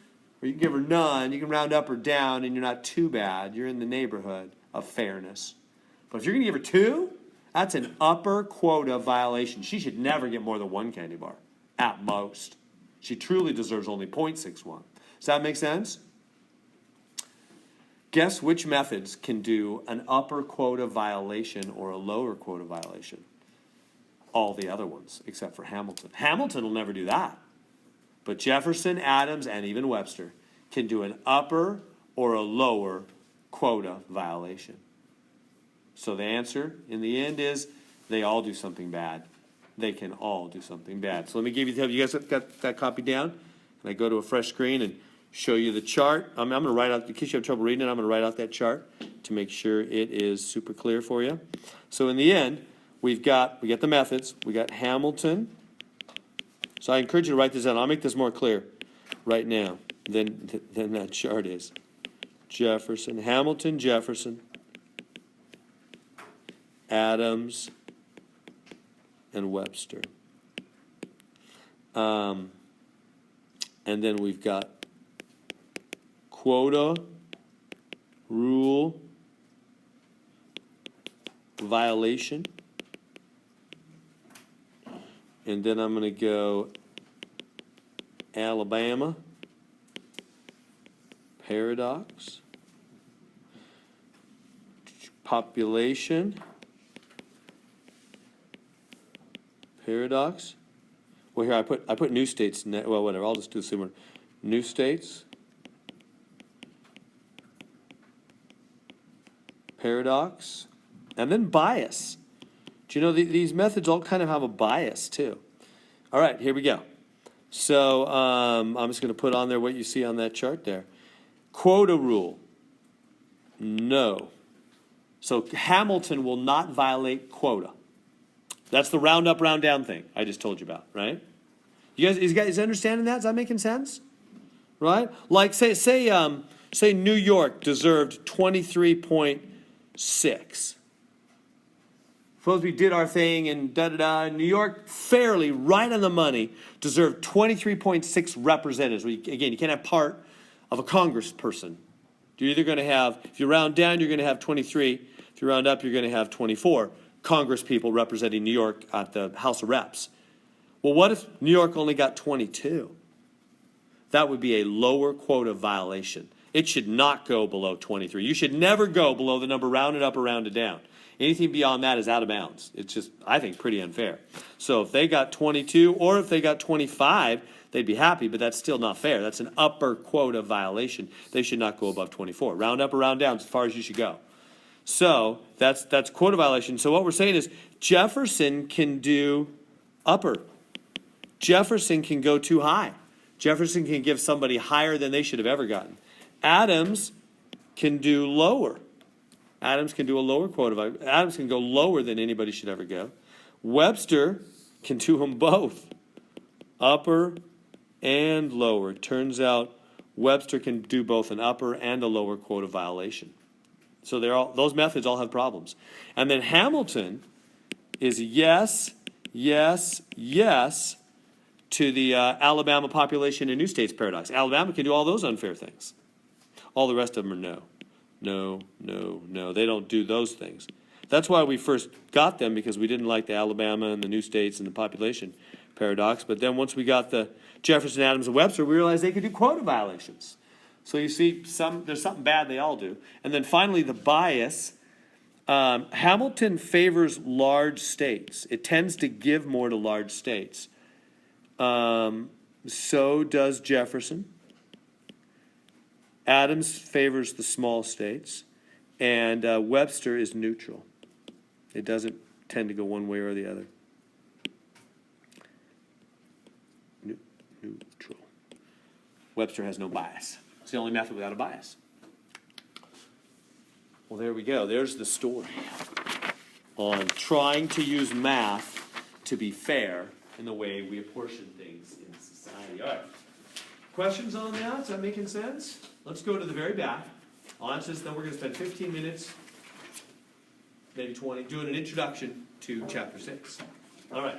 A: or you can give her none. You can round up or down, and you're not too bad. You're in the neighborhood of fairness. But if you're going to give her 2, that's an upper quota violation. She should never get more than 1 candy bar, at most. She truly deserves only 0.61. Does that make sense? Guess which methods can do an upper quota violation or a lower quota violation? All the other ones, except for Hamilton. Hamilton will never do that. But Jefferson, Adams, and even Webster can do an upper or a lower quota violation. So the answer in the end is they all do something bad. They can all do something bad. So let me give you guys got that copy down? And I go to a fresh screen and show you the chart. I'm going to write out, in case you have trouble reading it, I'm going to write out that chart to make sure it is super clear for you. So in the end, we got the methods. We got Hamilton. So I encourage you to write this down. I'll make this more clear right now than that chart is. Jefferson, Hamilton, Jefferson, Adams, and Webster. And then we've got quota, rule, violation. And then I'm going to go Alabama, paradox, population, paradox. Well, here I put new states. Well, whatever. I'll just do similar. New states, paradox, and then bias. Do you know these methods all kind of have a bias too? All right, here we go. So I'm just going to put on there what you see on that chart there. Quota rule. No. So Hamilton will not violate quota. That's the round up, round down thing I just told you about, right? You guys understanding that? Is that making sense? Right? Like say New York deserved 23.6. Suppose we did our thing and da-da-da. New York, fairly, right on the money, deserved 23.6 representatives. Again, you can't have part of a congressperson. You're either going to have, if you round down, you're going to have 23. If you round up, you're going to have 24 Congress people representing New York at the House of Reps. Well, what if New York only got 22? That would be a lower quota violation. It should not go below 23. You should never go below the number rounded up or rounded down. Anything beyond that is out of bounds. It's just, I think, pretty unfair. So if they got 22 or if they got 25, they'd be happy, but that's still not fair. That's an upper quota violation. They should not go above 24. Round up or round down as far as you should go. So that's quota violation. So what we're saying is Jefferson can do upper. Jefferson can go too high. Jefferson can give somebody higher than they should have ever gotten. Adams can do lower. Adams can do a lower quota. Adams can go lower than anybody should ever go. Webster can do them both, upper and lower. Turns out Webster can do both an upper and a lower quota violation. So those methods all have problems. And then Hamilton is yes, yes, yes to the Alabama population and new states paradox. Alabama can do all those unfair things. All the rest of them are no. No, no, no. They don't do those things. That's why we first got them, because we didn't like the Alabama and the new states and the population paradox. But then once we got the Jefferson, Adams, and Webster, we realized they could do quota violations. So you see, there's something bad they all do. And then finally, the bias. Hamilton favors large states. It tends to give more to large states. So does Jefferson. Adams favors the small states, and Webster is neutral. It doesn't tend to go one way or the other. Neutral. Webster has no bias. It's the only method without a bias. Well, there we go. There's the story on trying to use math to be fair in the way we apportion things in society. All right. Questions on that? Is that making sense? Let's go to the very back. I'll answer this, then we're going to spend 15 minutes, maybe 20, doing an introduction to Chapter 6. All right.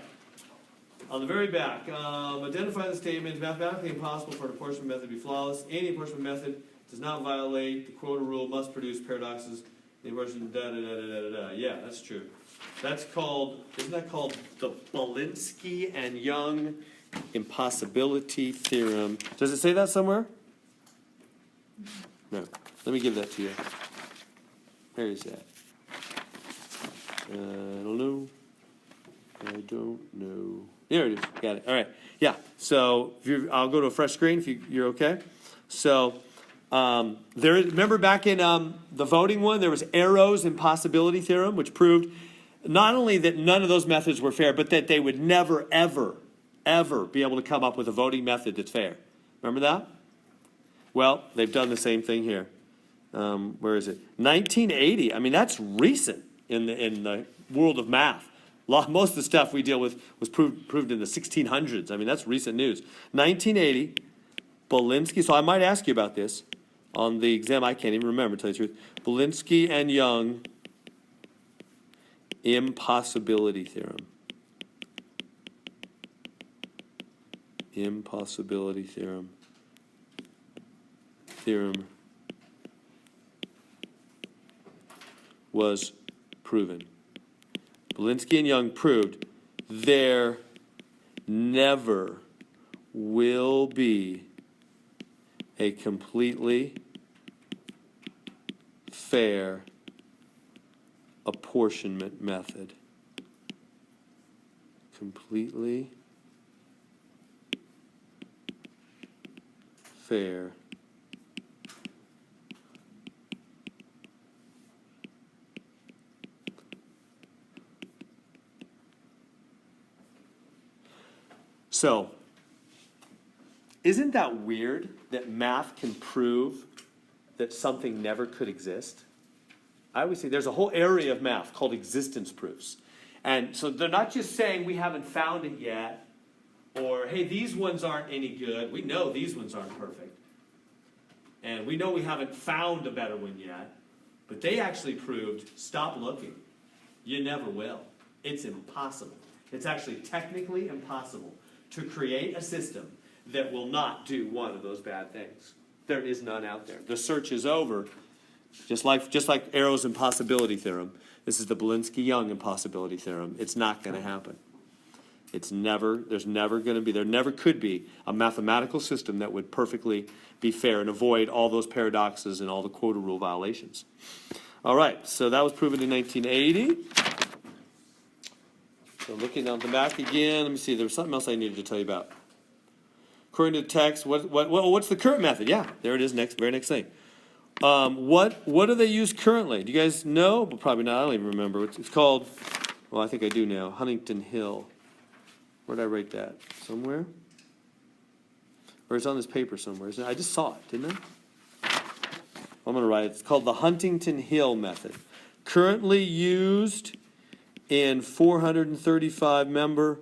A: On the very back, identify the statement. It's mathematically impossible for an apportionment method to be flawless. Any apportionment method does not violate the quota rule, must produce paradoxes. The apportionment, da-da-da-da-da-da. Yeah, that's true. That's called, isn't that called the Belinsky and Young impossibility theorem? Does it say that somewhere? No. Let me give that to you. Where is that? I don't know. I don't know. There it is. Got it. All right. Yeah. So I'll go to a fresh screen if you're okay. So remember back in the voting one, there was Arrow's impossibility theorem, which proved not only that none of those methods were fair, but that they would never, ever, ever be able to come up with a voting method that's fair. Remember that? Well, they've done the same thing here. Where is it? 1980. I mean, that's recent in the world of math. Most of the stuff we deal with was proved in the 1600s. I mean, that's recent news. 1980, Belinsky. So I might ask you about this on the exam. I can't even remember, to tell you the truth. Belinsky and Young impossibility theorem. Impossibility theorem. Was proven. Belinsky and Young proved there never will be a completely fair apportionment method. Completely fair So, isn't that weird that math can prove that something never could exist? I always say there's a whole area of math called existence proofs. And so they're not just saying we haven't found it yet, or hey, these ones aren't any good. We know these ones aren't perfect. And we know we haven't found a better one yet. But they actually proved, stop looking. You never will. It's impossible. It's actually technically impossible to create a system that will not do one of those bad things. There is none out there. The search is over. Just like Arrow's impossibility theorem. This is the Belinsky-Young impossibility theorem. It's not going to happen. There's never going to be, there never could be a mathematical system that would perfectly be fair and avoid all those paradoxes and all the quota rule violations. All right, so that was proven in 1980. So looking down the back again, let me see, there was something else I needed to tell you about. According to the text, what's the current method? Yeah, there it is, very next thing. What do they use currently? Do you guys know? Well, probably not, I don't even remember. It's called, well, I think I do now, Huntington Hill. Where did I write that? Somewhere? Or it's on this paper somewhere. I just saw it, didn't I? I'm going to write it. It's called the Huntington Hill method. Currently used in 435 member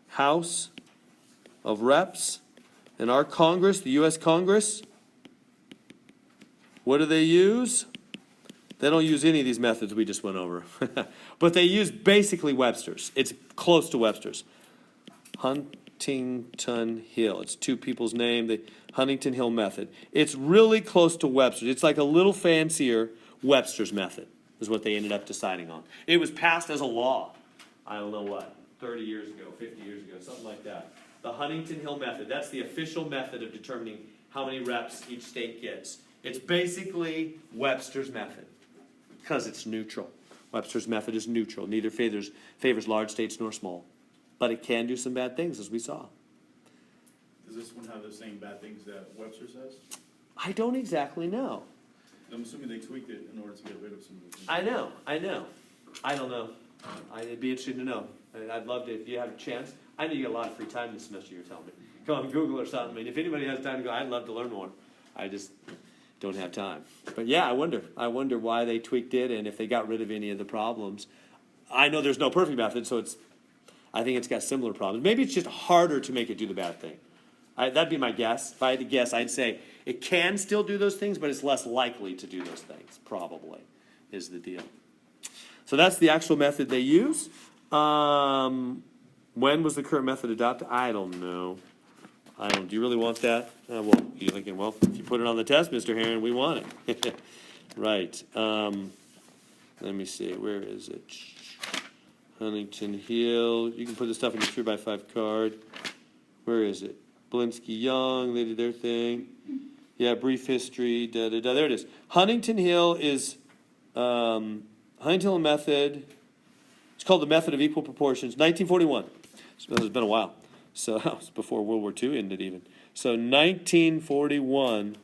A: House of Reps. In our Congress, the U.S. Congress, what do they use? They don't use any of these methods we just went over. But they use basically Webster's. It's close to Webster's. Huntington Hill. It's two people's name, the Huntington Hill method. It's really close to Webster's. It's like a little fancier Webster's method is what they ended up deciding on. It was passed as a law, I don't know what, 30 years ago, 50 years ago, something like that. The Huntington Hill method, that's the official method of determining how many reps each state gets. It's basically Webster's method because it's neutral. Webster's method is neutral. Neither favors large states nor small. But it can do some bad things, as we saw.
D: Does this one have the same bad things that Webster says?
A: I don't exactly know.
D: I'm assuming they tweaked it in order to get rid of some of the things.
A: I know. I don't know. It'd be interesting to know. I'd love to, if you have a chance. I know you got a lot of free time this semester, you're telling me. Go on Google or something. I mean, if anybody has time to go, I'd love to learn more. I just don't have time. But yeah, I wonder why they tweaked it and if they got rid of any of the problems. I know there's no perfect method, so I think it's got similar problems. Maybe it's just harder to make it do the bad thing. That'd be my guess. If I had to guess, I'd say it can still do those things, but it's less likely to do those things, probably, is the deal. So that's the actual method they use. When was the current method adopted? I don't know. Do you really want that? Well, you're thinking, well, if you put it on the test, Mr. Heron, we want it. Right. Let me see. Where is it? Huntington Hill. You can put this stuff in your 3x5 card. Where is it? Belinsky Young. They did their thing. Yeah, brief history. There it is. Huntington Hill is Huntington Hill method. It's called the method of equal proportions. 1941. So it's been a while. So it was before World War II ended even. So 1941,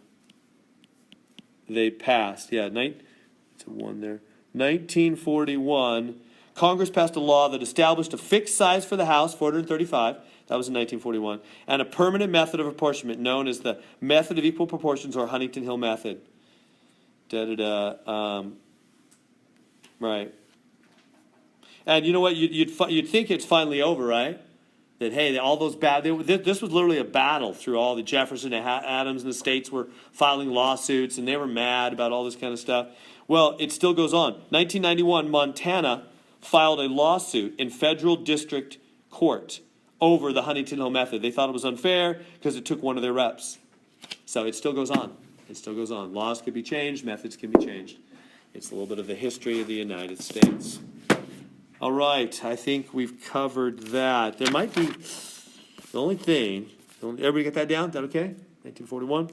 A: they passed. Yeah, it's a 1 there. 1941, Congress passed a law that established a fixed size for the House, 435. That was in 1941. And a permanent method of apportionment known as the method of equal proportions or Huntington Hill method. Right. And you know what? You'd think it's finally over, right? That, hey, all those this was literally a battle through all the Jefferson and Adams, and the states were filing lawsuits, and they were mad about all this kind of stuff. Well, it still goes on. 1991, Montana filed a lawsuit in federal district court over the Huntington Hill method. They thought it was unfair because it took one of their reps. So it still goes on. It still goes on. Laws could be changed, methods can be changed. It's a little bit of the history of the United States. All right, I think we've covered that. There might be the only thing. Everybody get that down? Is that okay? 1941.